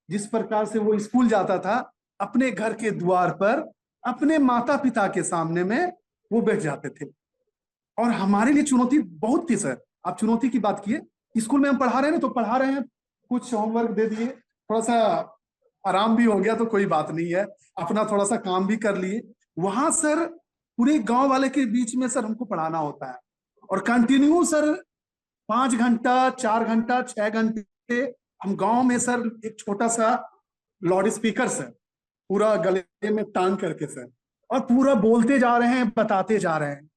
जिस प्रकार से वो स्कूल जाता था, अपने घर के द्वार पर अपने माता पिता के सामने में वो बैठ जाते थे। और हमारे लिए चुनौती बहुत थी सर। आप चुनौती की बात किए, स्कूल में हम पढ़ा रहे हैं तो पढ़ा रहे हैं, कुछ होमवर्क दे दिए, थोड़ा सा आराम भी हो गया तो कोई बात नहीं है, अपना थोड़ा सा काम भी कर लिए। वहां सर पूरे गांव वाले के बीच में सर हमको पढ़ाना होता है, और कंटिन्यू सर 5 घंटा 4 घंटा 6 घंटे हम गांव में सर एक छोटा सा लाउड स्पीकर सर पूरा गले में टांग करके सर, और पूरा बोलते जा रहे हैं, बताते जा रहे हैं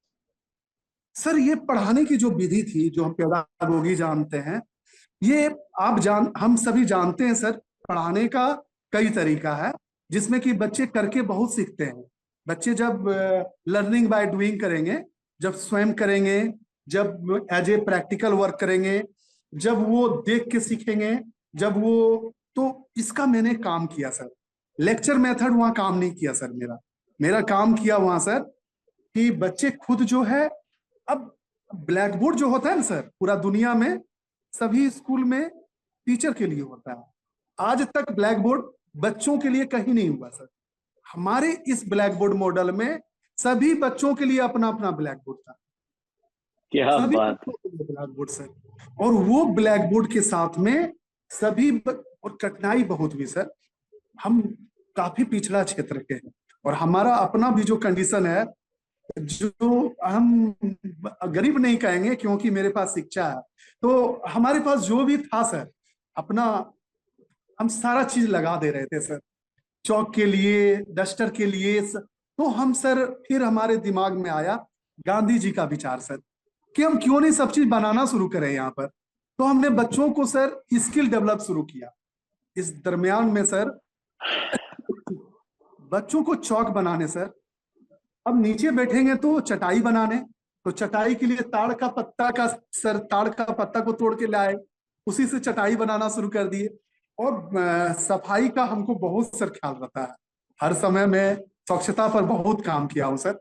सर। ये पढ़ाने की जो विधि थी, जो हम पेडागोगी जानते हैं, ये हम सभी जानते हैं सर। पढ़ाने का कई तरीका है, जिसमें कि बच्चे करके बहुत सीखते हैं। बच्चे जब लर्निंग बाय डूइंग करेंगे, जब स्वयं करेंगे, जब एज ए प्रैक्टिकल वर्क करेंगे, जब वो देख के सीखेंगे, जब वो, तो इसका मैंने काम किया सर। लेक्चर मेथड वहां काम नहीं किया सर। मेरा काम किया वहां सर कि बच्चे खुद जो है, अब ब्लैक बोर्ड जो होता है ना सर, पूरा दुनिया में सभी स्कूल में टीचर के लिए होता है। आज तक ब्लैक बोर्ड बच्चों के लिए कहीं नहीं हुआ सर। हमारे इस ब्लैक बोर्ड मॉडल में सभी बच्चों के लिए अपना अपना ब्लैक बोर्ड था। क्या सभी बात है। बच्चों के लिए ब्लैक बोर्ड सर। और वो ब्लैक बोर्ड के साथ में और कठिनाई बहुत हुई सर। हम काफी पिछड़ा क्षेत्र के हैं, और हमारा अपना भी जो कंडीशन है, जो हम गरीब नहीं कहेंगे क्योंकि मेरे पास शिक्षा है, तो हमारे पास जो भी था सर, अपना हम सारा चीज लगा दे रहे थे सर, चौक के लिए, डस्टर के लिए तो हम सर, फिर हमारे दिमाग में आया गांधी जी का विचार सर, कि हम क्यों नहीं सब चीज बनाना शुरू करें यहाँ पर। तो हमने बच्चों को सर स्किल डेवलप शुरू किया। इस दरमियान में सर बच्चों को चौक बनाने सर, अब नीचे बैठेंगे तो चटाई बनाने, तो चटाई के लिए ताड़ का पत्ता को तोड़ के लाए, उसी से चटाई बनाना शुरू कर दिए। और सफाई का हमको बहुत सर ख्याल रहता है, हर समय में स्वच्छता पर बहुत काम किया हूँ सर।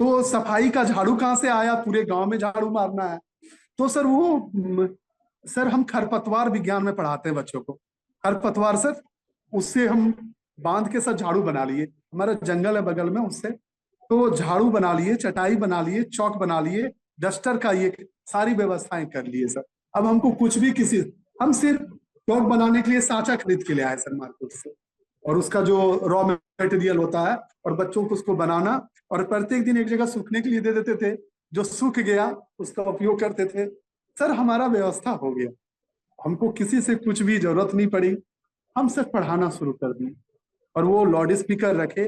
तो सफाई का झाड़ू कहाँ से आया, पूरे गांव में झाड़ू मारना है। तो सर सर हम खरपतवार विज्ञान में पढ़ाते हैं बच्चों को। खरपतवार सर, उससे हम बांध के सर झाड़ू बना लिए, हमारा जंगल है बगल में, उससे तो झाड़ू बना लिए, चटाई बना लिए, चौक बना लिए, डस्टर का ये सारी व्यवस्थाएं कर लिए सर। अब हमको कुछ भी हम सिर्फ चौक बनाने के लिए सांचा खरीद के ले आए सर मार्केट से, और उसका जो रॉ मटेरियल होता है, और बच्चों को उसको बनाना, और प्रत्येक दिन एक जगह सूखने के लिए दे देते थे, जो सूख गया उसका उपयोग करते थे सर। हमारा व्यवस्था हो गया, हमको किसी से कुछ भी जरूरत नहीं पड़ी, हम सिर्फ पढ़ाना शुरू कर दिए। और वो लाउड स्पीकर रखे,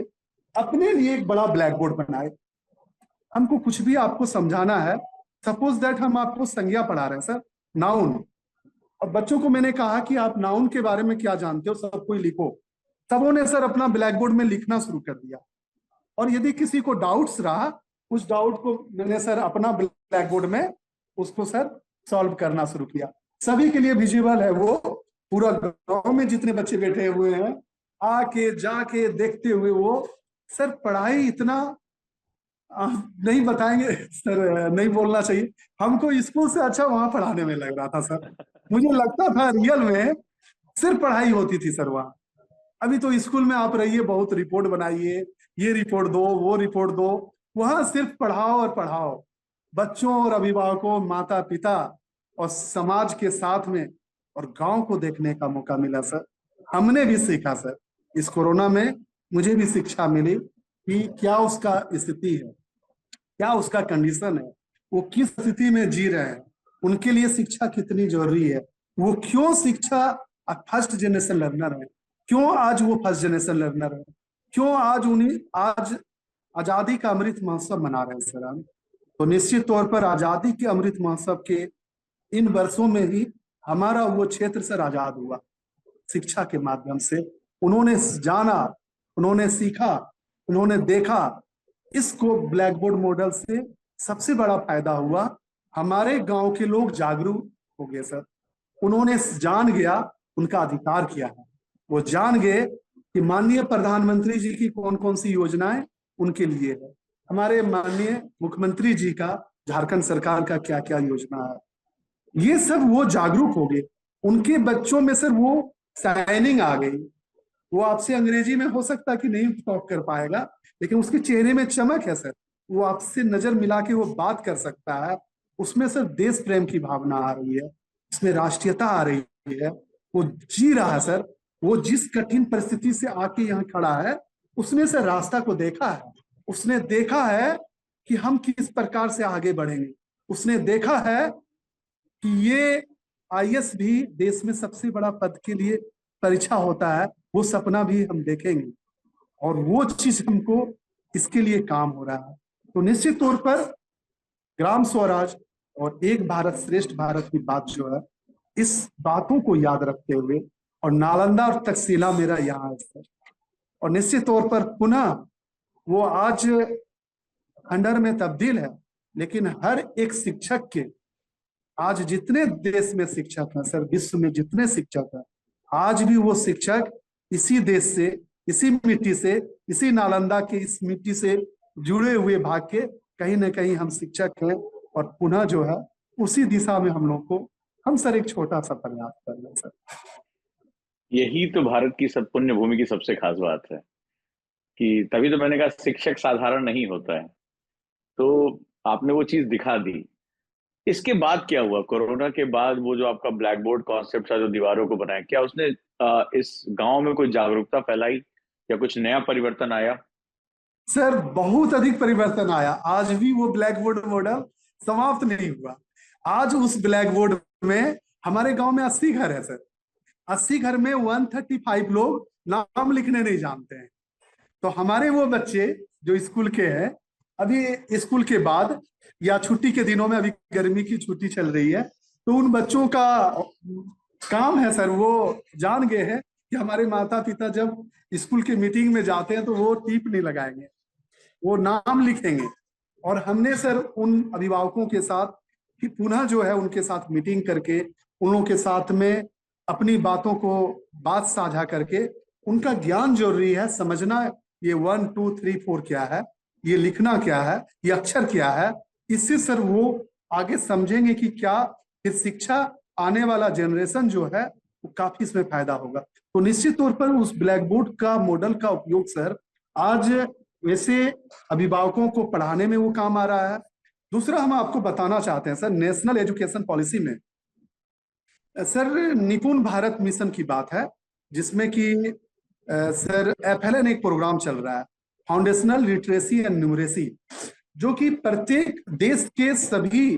अपने लिए एक बड़ा ब्लैक बोर्ड बनाए। हमको कुछ भी आपको समझाना है, सपोज दैट हम आपको संज्ञा पढ़ा रहे हैं सर, नाउन, और बच्चों को मैंने कहा कि आप नाउन के बारे में क्या जानते हो, सब कोई लिखो। सबों ने सर अपना ब्लैक बोर्ड में लिखना शुरू कर दिया, और यदि किसी को डाउट्स रहा, उस डाउट को मैंने सर अपना ब्लैक बोर्ड में उसको सर सॉल्व करना शुरू किया। सभी के लिए विजिबल है वो, पूरा गांव में जितने बच्चे बैठे हुए हैं, आके जाके देखते हुए वो सर। पढ़ाई इतना नहीं बताएंगे सर, नहीं बोलना चाहिए, हमको स्कूल से अच्छा वहां पढ़ाने में लग रहा था सर। मुझे लगता था रियल में सिर्फ पढ़ाई होती थी सर वहां। अभी तो स्कूल में आप रहिए, बहुत रिपोर्ट बनाइए, ये रिपोर्ट दो, वो रिपोर्ट दो, वहां सिर्फ पढ़ाओ और पढ़ाओ। बच्चों और अभिभावकों, माता पिता और समाज के साथ में, और गांव को देखने का मौका मिला सर। हमने भी सीखा सर, इस कोरोना में मुझे भी शिक्षा मिली कि क्या उसका स्थिति है, क्या उसका कंडीशन है, वो किस स्थिति में जी रहे हैं, उनके लिए शिक्षा कितनी जरूरी है, वो क्यों शिक्षा फर्स्ट जनरेशन लर्नर है, क्यों आज वो फर्स्ट जनरेशन लर्नर है, क्यों आज आजादी का अमृत महोत्सव मना रहे हैं सर हम। तो निश्चित तौर पर आजादी के अमृत महोत्सव के इन वर्षों में ही हमारा वो क्षेत्र सर आजाद हुआ, शिक्षा के माध्यम से। उन्होंने जाना, उन्होंने सीखा, उन्होंने देखा। इसको ब्लैक बोर्ड मॉडल से सबसे बड़ा फायदा हुआ, हमारे गांव के लोग जागरूक हो गए सर। उन्होंने जान गया उनका अधिकार क्या है, वो जान गए कि माननीय प्रधानमंत्री जी की कौन कौन सी योजनाएं उनके लिए है, हमारे माननीय मुख्यमंत्री जी का, झारखंड सरकार का क्या क्या योजना है। ये सब वो जागरूक हो गए, उनके बच्चों में सर वो शाइनिंग आ गई। वो आपसे अंग्रेजी में हो सकता है कि नहीं टॉक कर पाएगा, लेकिन उसके चेहरे में चमक है सर। वो आपसे नजर मिला के वो बात कर सकता है। उसमें सर देश प्रेम की भावना आ रही है, उसमें राष्ट्रीयता आ रही है। वो जी रहा है सर। वो जिस कठिन परिस्थिति से आके यहाँ खड़ा है, उसने सर रास्ता को देखा है। उसने देखा है कि हम किस प्रकार से आगे बढ़ेंगे। उसने देखा है कि ये आईएएस भी देश में सबसे बड़ा पद के लिए परीक्षा होता है, वो सपना भी हम देखेंगे। और वो चीज हमको इसके लिए काम हो रहा है। तो निश्चित तौर पर ग्राम स्वराज और एक भारत श्रेष्ठ भारत की बात जो है, इस बातों को याद रखते हुए, और नालंदा और तक्षशिला मेरा यहाँ है सर। और निश्चित तौर पर पुनः वो आज खंडर में तब्दील है, लेकिन हर एक शिक्षक के, आज जितने देश में शिक्षक हैं सर, विश्व में जितने शिक्षक हैं, आज भी वो शिक्षक इसी देश से, इसी मिट्टी से, इसी नालंदा के इस मिट्टी से जुड़े हुए भाग के कहीं ना कहीं हम शिक्षक हैं। और पुनः जो है उसी दिशा में हम लोग को, हम सर एक छोटा सा प्रयास कर रहे हैं सर। यही तो भारत की सब पुण्य भूमि की सबसे खास बात है, कि तभी तो मैंने कहा शिक्षक साधारण नहीं होता है। तो आपने वो चीज दिखा दी। इसके बाद क्या हुआ? कोरोना के बाद वो जो आपका ब्लैक बोर्ड कॉन्सेप्ट था जो दीवारों को बनाया, क्या उसने इस गांव में कोई जागरूकता फैलाई या कुछ नया परिवर्तन आया? सर बहुत अधिक परिवर्तन आया। आज भी वो ब्लैक बोर्ड मॉडल समाप्त नहीं हुआ। आज उस ब्लैक बोर्ड में हमारे गांव में 80 घर है सर। 80 घर में 135 लोग नाम लिखने नहीं जानते हैं। तो हमारे वो बच्चे जो स्कूल के हैं, अभी स्कूल के बाद या छुट्टी के दिनों में, अभी गर्मी की छुट्टी चल रही है, तो उन बच्चों का काम है सर, वो जान गए हैं कि हमारे माता पिता जब स्कूल के मीटिंग में जाते हैं तो वो टीप नहीं लगाएंगे, वो नाम लिखेंगे। और हमने सर उन अभिभावकों के साथ कि पुनः जो है उनके साथ मीटिंग करके, उन लोगों के साथ में अपनी बातों को बात साझा करके, उनका ज्ञान जरूरी है समझना, ये 1 2 3 4 क्या है, ये लिखना क्या है, ये अक्षर क्या है। इससे सर वो आगे समझेंगे कि क्या फिर शिक्षा, आने वाला जनरेशन जो है वो काफी इसमें फायदा होगा। तो निश्चित तौर पर उस ब्लैक बोर्ड का मॉडल का उपयोग सर आज वैसे अभिभावकों को पढ़ाने में वो काम आ रहा है। दूसरा हम आपको बताना चाहते हैं सर, नेशनल एजुकेशन पॉलिसी में सर निपुण भारत मिशन की बात है, जिसमें कि सर एफएलएन एक प्रोग्राम चल रहा है, फाउंडेशनल लिटरेसी एंड न्यूमरेसी, जो कि प्रत्येक देश के सभी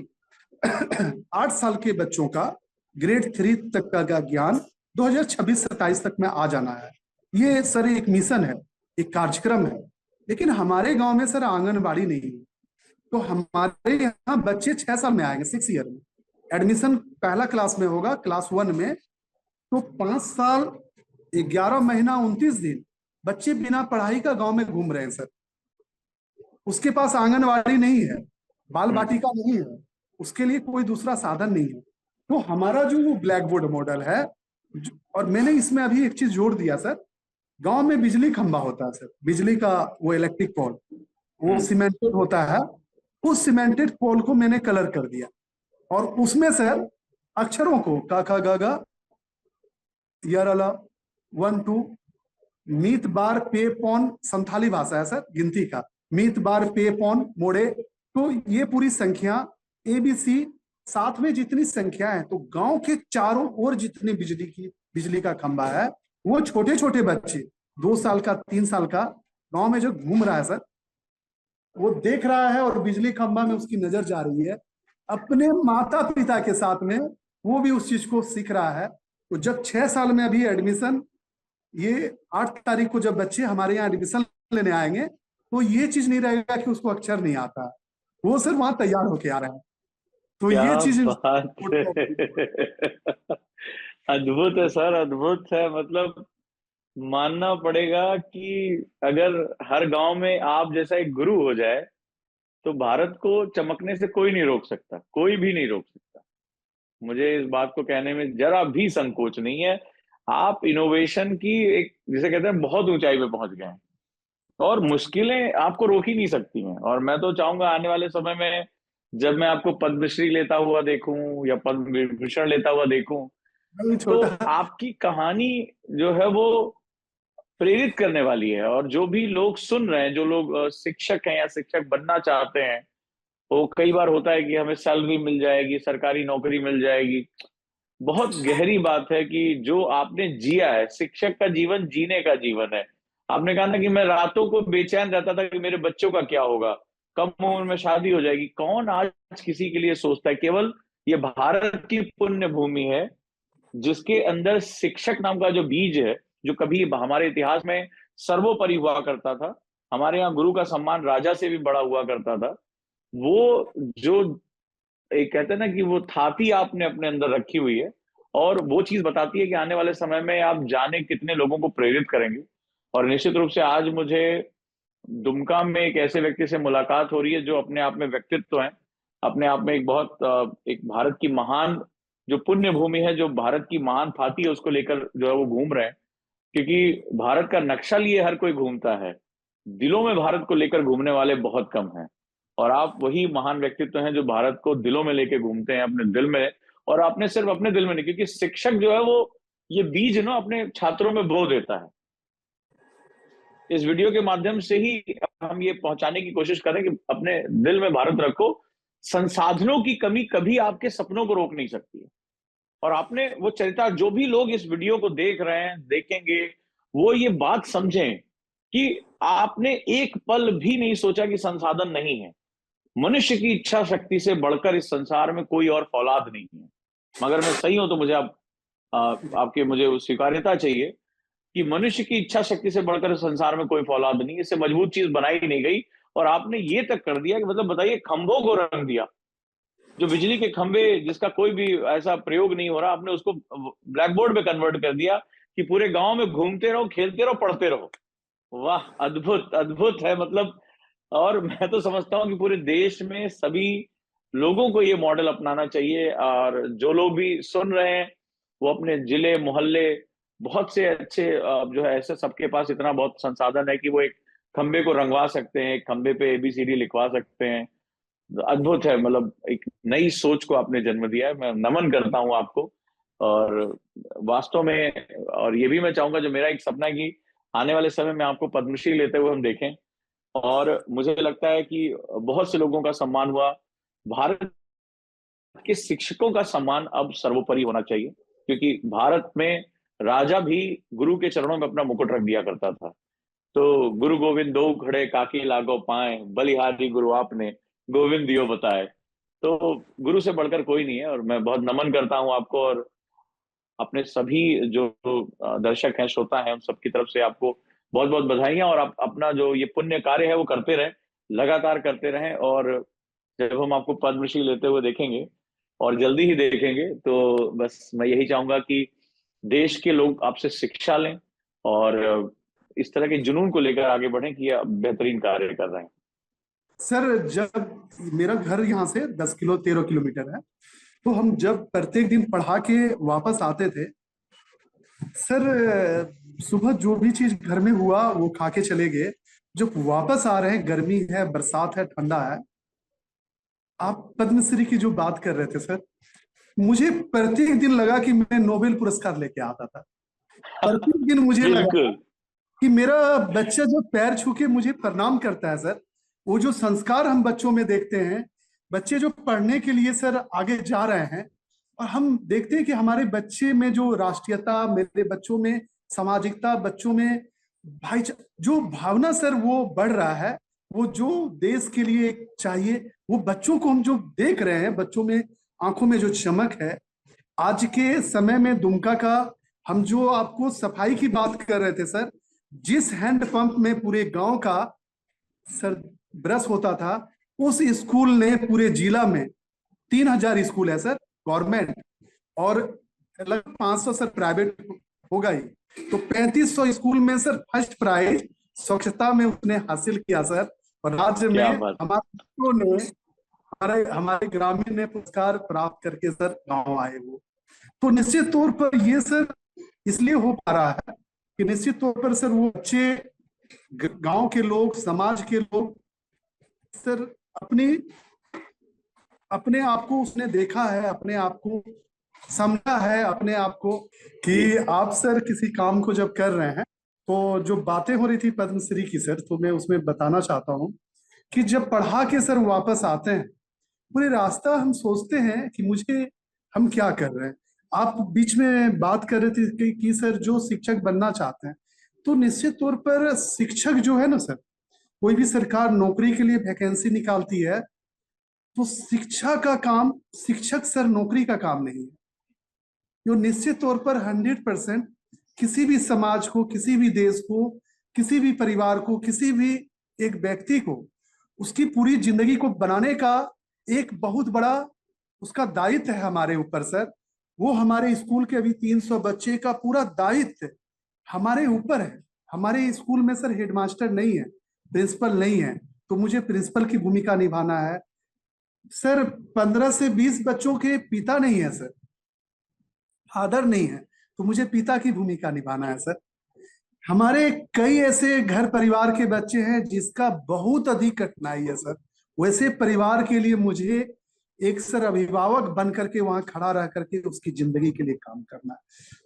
8 साल के बच्चों का ग्रेड 3 तक का ज्ञान 2026-27 तक में आ जाना है। ये सर एक मिशन है, एक कार्यक्रम है। लेकिन हमारे गांव में सर आंगनबाड़ी नहीं है। तो हमारे यहाँ बच्चे 6 साल में आएंगे, 6 ईयर में एडमिशन पहला क्लास में होगा, क्लास 1 में। तो 5 साल 11 महीना 29 दिन बच्चे बिना पढ़ाई का गांव में घूम रहे हैं सर। उसके पास आंगनवाड़ी नहीं है, बाल बाटिका नहीं है, उसके लिए कोई दूसरा साधन नहीं है। तो हमारा जो वो ब्लैक बोर्ड मॉडल है, और मैंने इसमें अभी एक चीज जोड़ दिया सर, गांव में बिजली खंभा होता है सर, बिजली का वो इलेक्ट्रिक पोल, वो सीमेंटेड होता है। उस सीमेंटेड पोल को मैंने कलर कर दिया, और उसमें सर अक्षरों को का खा गा गा यरला 1 2 मीत बार पे पौन, संथाली भाषा है सर गिनती का, मीत बार पे पौन मोड़े। तो ये पूरी संख्या ABC, साथ में जितनी संख्या है, तो गांव के चारों ओर जितनी बिजली का खंभा है, वो छोटे छोटे बच्चे 2 साल का 3 साल का गांव में जो घूम रहा है सर, वो देख रहा है और बिजली खंभा में उसकी नजर जा रही है। अपने माता पिता के साथ में वो भी उस चीज को सीख रहा है। तो जब 6 साल में अभी एडमिशन, ये 8 तारीख को जब बच्चे हमारे यहाँ एडमिशन लेने आएंगे, तो ये चीज नहीं रहेगा कि उसको अक्षर नहीं आता, वो सिर्फ वहां तैयार होके आ रहे हैं। तो क्या ये चीज बात है! अद्भुत है सर, अद्भुत है। मतलब मानना पड़ेगा कि अगर हर गांव में आप जैसा एक गुरु हो जाए तो भारत को चमकने से कोई नहीं रोक सकता, कोई भी नहीं रोक सकता। मुझे इस बात को कहने में जरा भी संकोच नहीं है। आप इनोवेशन की एक, जिसे कहते हैं, बहुत ऊंचाई पे पहुंच गए हैं और मुश्किलें आपको रोक ही नहीं सकती हैं। और मैं तो चाहूंगा आने वाले समय में जब मैं आपको पद्मश्री लेता हुआ देखूं या पद्म विभूषण लेता हुआ देखूं, नहीं तो छोटा। आपकी कहानी जो है वो प्रेरित करने वाली है। और जो भी लोग सुन रहे हैं, जो लोग शिक्षक हैं या शिक्षक बनना चाहते हैं, वो कई बार होता है कि हमें सैलरी मिल जाएगी, सरकारी नौकरी मिल जाएगी। बहुत गहरी बात है कि जो आपने जिया है, शिक्षक का जीवन जीने का जीवन है। आपने कहा ना कि मैं रातों को बेचैन रहता था कि मेरे बच्चों का क्या होगा, कम उम्र में शादी हो जाएगी। कौन आज किसी के लिए सोचता है? केवल ये भारत की पुण्य भूमि है जिसके अंदर शिक्षक नाम का जो बीज है, जो कभी हमारे इतिहास में सर्वोपरि हुआ करता था। हमारे यहाँ गुरु का सम्मान राजा से भी बड़ा हुआ करता था। वो जो एक कहते हैं ना कि वो थाती आपने अपने अंदर रखी हुई है, और वो चीज बताती है कि आने वाले समय में आप जाने कितने लोगों को प्रेरित करेंगे। और निश्चित रूप से आज मुझे दुमका में एक ऐसे व्यक्ति से मुलाकात हो रही है जो अपने आप में व्यक्तित्व है, अपने आप में एक बहुत एक भारत की महान जो पुण्य भूमि है, जो भारत की महान थाती है, उसको लेकर जो है वो घूम रहे हैं। क्योंकि भारत का नक्शा लिए हर कोई घूमता है, दिलों में भारत को लेकर घूमने वाले बहुत कम हैं। और आप वही महान व्यक्तित्व हैं जो भारत को दिलों में लेके घूमते हैं, अपने दिल में। और आपने सिर्फ अपने दिल में नहीं, क्योंकि शिक्षक जो है वो ये बीज ना अपने छात्रों में बो देता है। इस वीडियो के माध्यम से ही हम ये पहुंचाने की कोशिश करें कि अपने दिल में भारत रखो। संसाधनों की कमी कभी आपके सपनों को रोक नहीं सकती है। और आपने वो चरित्र, जो भी लोग इस वीडियो को देख रहे हैं, देखेंगे, वो ये बात समझें कि आपने एक पल भी नहीं सोचा कि संसाधन नहीं है। मनुष्य की इच्छा शक्ति से बढ़कर इस संसार में कोई और फौलाद नहीं है। मगर मैं सही हूं तो मुझे आपके मुझे वो स्वीकार्यता चाहिए कि मनुष्य की इच्छा शक्ति से बढ़कर इस संसार में कोई फौलाद नहीं, इससे मजबूत चीज बनाई नहीं गई। और आपने ये तक कर दिया कि मतलब बताइए, खंभों को रंग दिया। जो बिजली के खंभे जिसका कोई भी ऐसा प्रयोग नहीं हो रहा, आपने उसको ब्लैक बोर्ड में कन्वर्ट कर दिया कि पूरे गांव में घूमते रहो, खेलते रहो, पढ़ते रहो। वाह, अद्भुत अद्भुत है मतलब। और मैं तो समझता हूँ कि पूरे देश में सभी लोगों को ये मॉडल अपनाना चाहिए। और जो लोग भी सुन रहे हैं, वो अपने जिले मोहल्ले, बहुत से अच्छे जो है ऐसे, सबके पास इतना बहुत संसाधन है कि वो एक खंबे को रंगवा सकते हैं, एक खंबे पे ABCD लिखवा सकते हैं। अद्भुत है, मतलब एक नई सोच को आपने जन्म दिया है। मैं नमन करता हूँ आपको। और वास्तव में, और ये भी मैं चाहूंगा, जो मेरा एक सपना है कि आने वाले समय में आपको पद्मश्री लेते हुए हम देखें। और मुझे लगता है कि बहुत से लोगों का सम्मान हुआ। भारत के शिक्षकों का सम्मान अब सर्वोपरि होना चाहिए, क्योंकि भारत में राजा भी गुरु के चरणों में अपना मुकुट रख दिया करता था। तो गुरु गोविंद दो खड़े काकी लागो पाए, बलिहारी गुरु आपने गोविंद दियो बताए। तो गुरु से बढ़कर कोई नहीं है। और मैं बहुत नमन करता हूं आपको, और अपने सभी जो दर्शक हैं, श्रोता हैं, उन सबकी तरफ से आपको बहुत बहुत बधाइयां। और आप अपना जो ये पुण्य कार्य है वो करते रहें, लगातार करते रहें। और जब हम आपको पद्मश्री लेते हुए देखेंगे, और जल्दी ही देखेंगे, तो बस मैं यही चाहूंगा कि देश के लोग आपसे शिक्षा लें और इस तरह के जुनून को लेकर आगे बढ़ें कि आप बेहतरीन कार्य कर रहे हैं। सर, जब मेरा घर यहाँ से 10 किलो 13 किलोमीटर है, तो हम जब प्रत्येक दिन पढ़ा के वापस आते थे सर, सुबह जो भी चीज घर में हुआ वो खा के चले गए। जब वापस आ रहे हैं, गर्मी है, बरसात है, ठंडा है। आप पद्मश्री की जो बात कर रहे थे सर, मुझे प्रत्येक दिन लगा कि मैं नोबेल पुरस्कार लेके आता था। प्रत्येक दिन मुझे लगा बिल्कुल। कि मेरा बच्चा जो पैर छू के मुझे प्रणाम करता है सर, वो जो संस्कार हम बच्चों में देखते हैं, बच्चे जो पढ़ने के लिए सर आगे जा रहे हैं, और हम देखते हैं कि हमारे बच्चे में जो राष्ट्रीयता, मेरे बच्चों में सामाजिकता, बच्चों में भाई जो भावना सर वो बढ़ रहा है, वो जो देश के लिए चाहिए, वो बच्चों को हम जो देख रहे हैं, बच्चों में आंखों में जो चमक है। आज के समय में दुमका का, हम जो आपको सफाई की बात कर रहे थे सर, जिस हैंडपंप में पूरे गांव का सर ब्रश होता था, उस स्कूल ने पूरे जिला में 3000 स्कूल है सर गवर्नमेंट, और लगभग 500 सर प्राइवेट होगा ही। तो 3500 स्कूल में सर फर्स्ट प्राइज स्वच्छता में उसने हासिल किया सर। और राज्य में क्या बात। हमारे बच्चों ने, हमारे हमारे ग्रामीण ने पुरस्कार प्राप्त करके सर गांव आए वो। तो निश्चित तौर पर ये सर इसलिए हो पा रहा है कि निश्चित तौर पर सर वो बच्चे, गांव के लोग, समाज के लोग सर अपनी अपने आप को उसने देखा है, अपने आप को समझा है, अपने आप को कि आप सर किसी काम को जब कर रहे हैं, तो जो बातें हो रही थी पद्मश्री की सर, तो मैं उसमें बताना चाहता हूँ कि जब पढ़ा के सर वापस आते हैं, पूरे रास्ता हम सोचते हैं कि मुझे हम क्या कर रहे हैं। आप बीच में बात कर रहे थे कि सर जो शिक्षक बनना चाहते हैं, तो निश्चित तौर पर शिक्षक जो है ना सर, कोई भी सरकार नौकरी के लिए वैकेंसी निकालती है, तो शिक्षा का काम, शिक्षक सर नौकरी का काम नहीं है। जो निश्चित तौर पर 100% किसी भी समाज को, किसी भी देश को, किसी भी परिवार को, किसी भी एक व्यक्ति को उसकी पूरी जिंदगी को बनाने का एक बहुत बड़ा उसका दायित्व है हमारे ऊपर सर। वो हमारे स्कूल के अभी 300 बच्चे का पूरा दायित्व हमारे ऊपर है। हमारे स्कूल में सर हेडमास्टर नहीं है, प्रिंसिपल नहीं है, तो मुझे प्रिंसिपल की भूमिका निभाना है सर। 15 से 20 बच्चों के पिता नहीं है सर, फादर नहीं है, तो मुझे पिता की भूमिका निभाना है सर। हमारे कई ऐसे घर परिवार के बच्चे हैं जिसका बहुत अधिक कठिनाई है सर। वैसे परिवार के लिए मुझे एक सर अभिभावक बन करके वहां खड़ा रह करके उसकी जिंदगी के लिए काम करना है।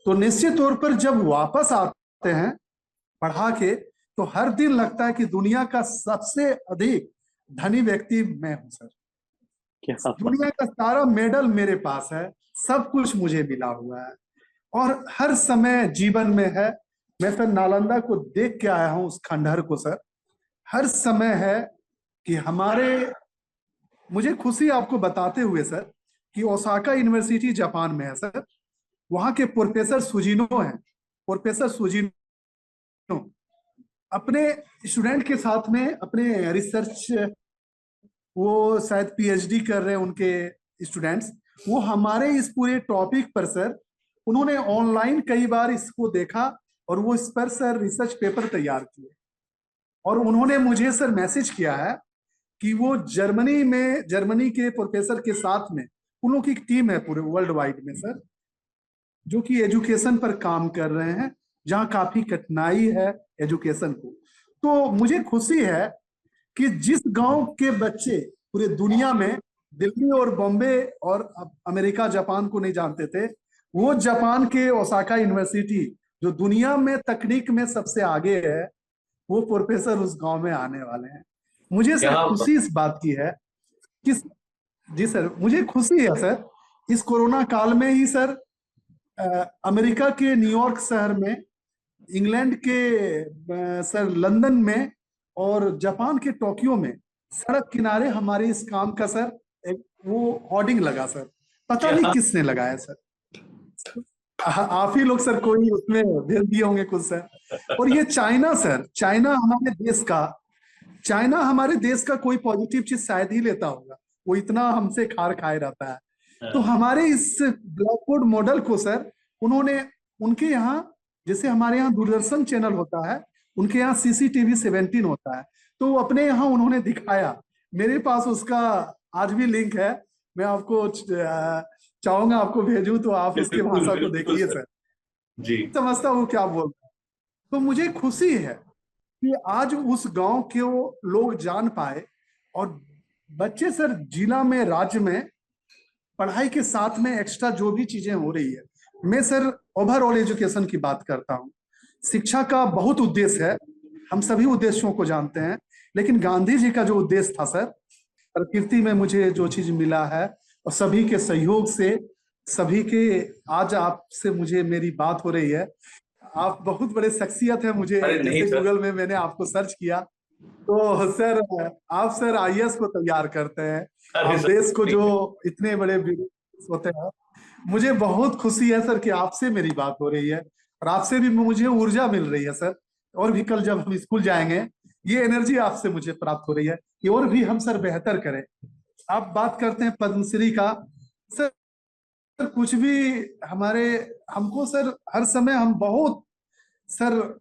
तो निश्चित तौर पर जब वापस आते हैं पढ़ा के, तो हर दिन लगता है कि दुनिया का सबसे अधिक धनी व्यक्ति मैं हूं सर। क्या दुनिया का सारा मेडल मेरे पास है, सब कुछ मुझे मिला हुआ है, और हर समय जीवन में है। मैं सर नालंदा को देख के आया हूं, उस खंडहर को सर। हर समय है कि हमारे, मुझे खुशी आपको बताते हुए सर कि ओसाका यूनिवर्सिटी जापान में है सर। वहां के प्रोफेसर सुजिनो हैं, प्रोफेसर सुजिनो अपने स्टूडेंट के साथ में अपने रिसर्च, वो शायद पीएचडी कर रहे हैं उनके स्टूडेंट्स, वो हमारे इस पूरे टॉपिक पर सर उन्होंने ऑनलाइन कई बार इसको देखा और वो इस पर सर रिसर्च पेपर तैयार किए, और उन्होंने मुझे सर मैसेज किया है कि वो जर्मनी में, जर्मनी के प्रोफेसर के साथ में, उन लोगों की एक टीम है पूरे वर्ल्ड वाइड में सर, जो कि एजुकेशन पर काम कर रहे हैं, जहां काफी कठिनाई है एजुकेशन को। तो मुझे खुशी है कि जिस गांव के बच्चे पूरे दुनिया में दिल्ली और बॉम्बे और अमेरिका जापान को नहीं जानते थे, वो जापान के ओसाका यूनिवर्सिटी जो दुनिया में तकनीक में सबसे आगे है, वो प्रोफेसर उस गांव में आने वाले हैं। मुझे सर खुशी इस बात की है कि, जी सर मुझे खुशी है सर, इस कोरोना काल में ही सर अमेरिका के न्यूयॉर्क शहर में, इंग्लैंड के सर लंदन में, और जापान के टोक्यो में सड़क किनारे हमारे इस काम का सर एक वो होर्डिंग लगा सर। पता नहीं किसने लगाया सर, आप ही लोग सर कोई उसमें भेज दिए होंगे कुछ सर। और ये चाइना सर, चाइना हमारे देश का, चाइना हमारे देश का कोई पॉजिटिव चीज शायद ही लेता होगा, वो इतना हमसे खार खाए रहता है। तो हमारे इस ब्लैक बोर्ड मॉडल को सर उन्होंने, उनके यहाँ जैसे हमारे यहाँ दूरदर्शन चैनल होता है, उनके यहाँ CCTV 17 होता है, तो अपने यहाँ उन्होंने दिखाया। मेरे पास उसका आज भी लिंक है, मैं आपको चाहूंगा आपको भेजूं तो आप उसके भाषा को देखिए सर जी, समझता हूँ क्या बोल रहा है। तो मुझे खुशी है कि आज उस गांव के वो लोग जान पाए, और बच्चे सर जिला में, राज्य में पढ़ाई के साथ में एक्स्ट्रा जो भी चीजें हो रही है, मैं सर ओवरऑल एजुकेशन की बात करता हूँ। शिक्षा का बहुत उद्देश्य है, हम सभी उद्देश्यों को जानते हैं, लेकिन गांधी जी का जो उद्देश्य था सर, प्रकृति में मुझे जो चीज मिला है और सभी के सहयोग से, सभी के, आज आपसे मुझे मेरी बात हो रही है, आप बहुत बड़े शख्सियत है। मुझे जैसे गूगल में मैंने आपको सर्च किया तो सर आप सर IAS को तैयार करते हैं, आप देश को जो इतने बड़े होते हैं। मुझे बहुत खुशी है सर कि आपसे मेरी बात हो रही है, और आपसे भी मुझे ऊर्जा मिल रही है सर। और भी कल जब हम स्कूल जाएंगे, ये एनर्जी आपसे मुझे प्राप्त हो रही है कि और भी हम सर बेहतर करें। आप बात करते हैं पद्मश्री का सर, कुछ भी हमारे, हमको सर हर समय हम बहुत सर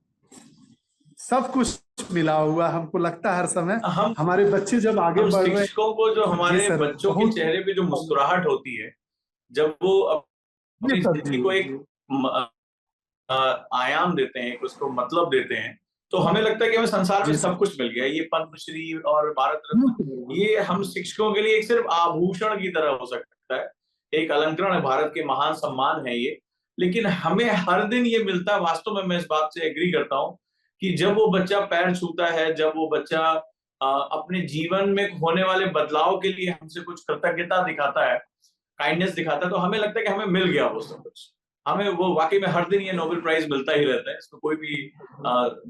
सब कुछ मिला हुआ हमको लगता है हर समय। हमारे बच्चे जब आगे बढ़ रहे हैं, शिक्षकों को जो हमारे बच्चों के चेहरे पे जो मुस्कुराहट होती है, जब वो अपनी जिंदगी को एक आयाम देते हैं, उसको मतलब देते हैं, तो हमें लगता है कि हमें संसार में सब कुछ मिल गया, ये पद्मश्री और भारत रत्न, ये हम शिक्षकों के लिए एक सिर्फ आभूषण की तरह हो सकता है, एक अलंकरण है, भारत के महान सम्मान है ये। लेकिन हमें हर दिन ये मिलता है, वास्तव में मैं इस बात से एग्री करता हूँ कि जब वो बच्चा पैर छूता है, जब वो बच्चा अपने जीवन में होने वाले बदलाव के लिए हमसे कुछ कृतज्ञता दिखाता है, काइंडनेस दिखाता है, तो हमें लगता है कि हमें मिल गया वो सब कुछ। हमें वो वाकई में हर दिन ये नोबेल प्राइज मिलता ही रहता है, इसमें कोई भी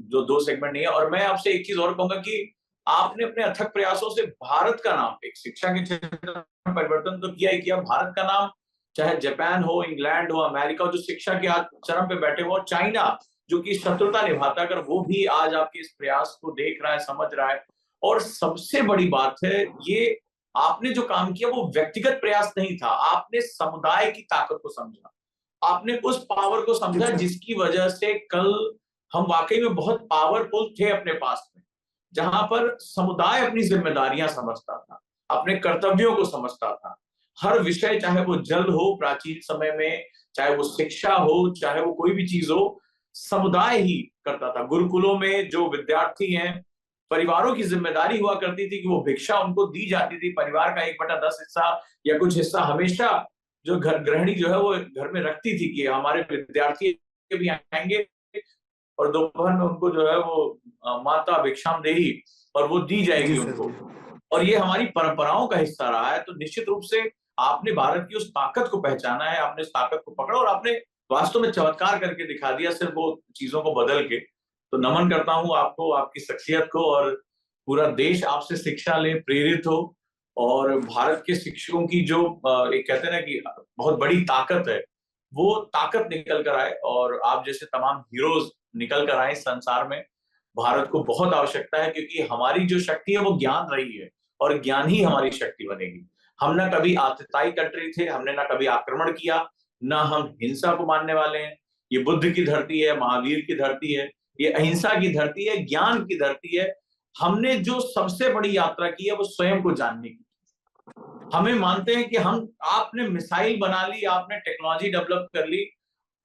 जो दो सेगमेंट नहीं है। और मैं आपसे एक चीज और कहूंगा कि आपने अपने अथक प्रयासों से भारत का नाम एक शिक्षा के क्षेत्र में परिवर्तन तो किया ही किया, भारत का नाम चाहे जापान हो, इंग्लैंड हो, अमेरिका हो, जो शिक्षा के आज चरम पे बैठे हो, चाइना जो कि शत्रुता निभाता, अगर वो भी आज आपके इस प्रयास को देख रहा है, समझ रहा है। और सबसे बड़ी बात है, ये आपने जो काम किया वो व्यक्तिगत प्रयास नहीं था, आपने समुदाय की ताकत को समझा, आपने उस पावर को समझा जिसकी वजह से कल हम वाकई में बहुत पावरफुल थे अपने पास में, जहां पर समुदाय अपनी जिम्मेदारियां समझता था, अपने कर्तव्यों को समझता था। हर विषय, चाहे वो जल हो प्राचीन समय में, चाहे वो शिक्षा हो, चाहे वो कोई भी चीज हो, समुदाय ही करता था। गुरुकुलों में जो विद्यार्थी हैं, परिवारों की जिम्मेदारी हुआ करती थी कि वो भिक्षा उनको दी जाती थी, परिवार का 1/10 हिस्सा या कुछ हिस्सा हमेशा जो घर गृहिणी जो है वो घर में रखती थी कि हमारे विद्यार्थी भी आएंगे और दोपहर में उनको जो है वो माता भिक्षाम देही और वो दी जाएगी उनको। और ये हमारी परंपराओं का हिस्सा रहा है। तो निश्चित रूप से आपने भारत की उस ताकत को पहचाना है, आपने इस ताकत को पकड़ा और आपने वास्तव में चमत्कार करके दिखा दिया, सिर्फ वो चीजों को बदल के। तो नमन करता हूँ आपको, आपकी शख्सियत को, और पूरा देश आपसे शिक्षा ले, प्रेरित हो। और भारत के शिक्षकों की जो एक कहते हैं ना कि बहुत बड़ी ताकत है, वो ताकत निकल कर आए और आप जैसे तमाम हीरोज निकल कर आए संसार में। भारत को बहुत आवश्यकता है, क्योंकि हमारी जो शक्ति है वो ज्ञान रही है और ज्ञान ही हमारी शक्ति बनेगी। हम ना कभी आतताई कंट्री थे, हमने ना कभी आक्रमण किया, ना हम हिंसा को मानने वाले हैं। ये बुद्ध की धरती है, महावीर की धरती है, ये अहिंसा की धरती है, ज्ञान की धरती है। हमने जो सबसे बड़ी यात्रा की है वो स्वयं को जानने की। हमें मानते हैं कि हम, आपने मिसाइल बना ली, आपने टेक्नोलॉजी डेवलप कर ली,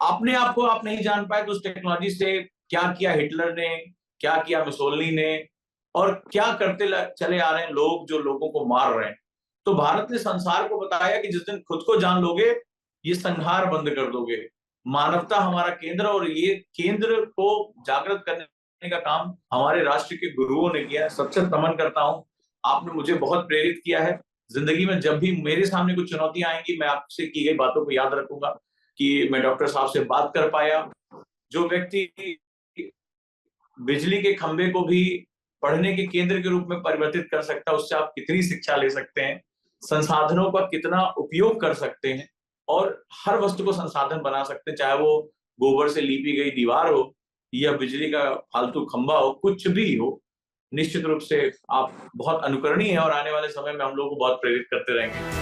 अपने आप को आप नहीं जान पाए तो उस टेक्नोलॉजी से क्या किया हिटलर ने, क्या किया मुसोलिनी ने, और क्या करते चले आ रहे हैं लोग जो लोगों को मार रहे हैं। तो भारत ने संसार को बताया कि जिस दिन खुद को जान लोगे, ये संहार बंद कर दोगे। मानवता हमारा केंद्र, और ये केंद्र को जागृत करने का काम हमारे राष्ट्र के गुरुओं ने किया। सबसे नमन करता हूं, आपने मुझे बहुत प्रेरित किया है। जिंदगी में जब भी मेरे सामने कुछ चुनौतियां आएंगी, मैं आपसे की गई बातों को याद रखूंगा कि मैं डॉक्टर साहब से बात कर पाया। जो व्यक्ति बिजली के खंभे को भी पढ़ने के केंद्र के रूप में परिवर्तित कर सकता है, उससे आप कितनी शिक्षा ले सकते हैं, संसाधनों का कितना उपयोग कर सकते हैं, और हर वस्तु को संसाधन बना सकते हैं, चाहे वो गोबर से लीपी गई दीवार हो या बिजली का फालतू खंभा हो, कुछ भी हो। निश्चित रूप से आप बहुत अनुकरणीय हैं और आने वाले समय में हम लोग को बहुत प्रेरित करते रहेंगे।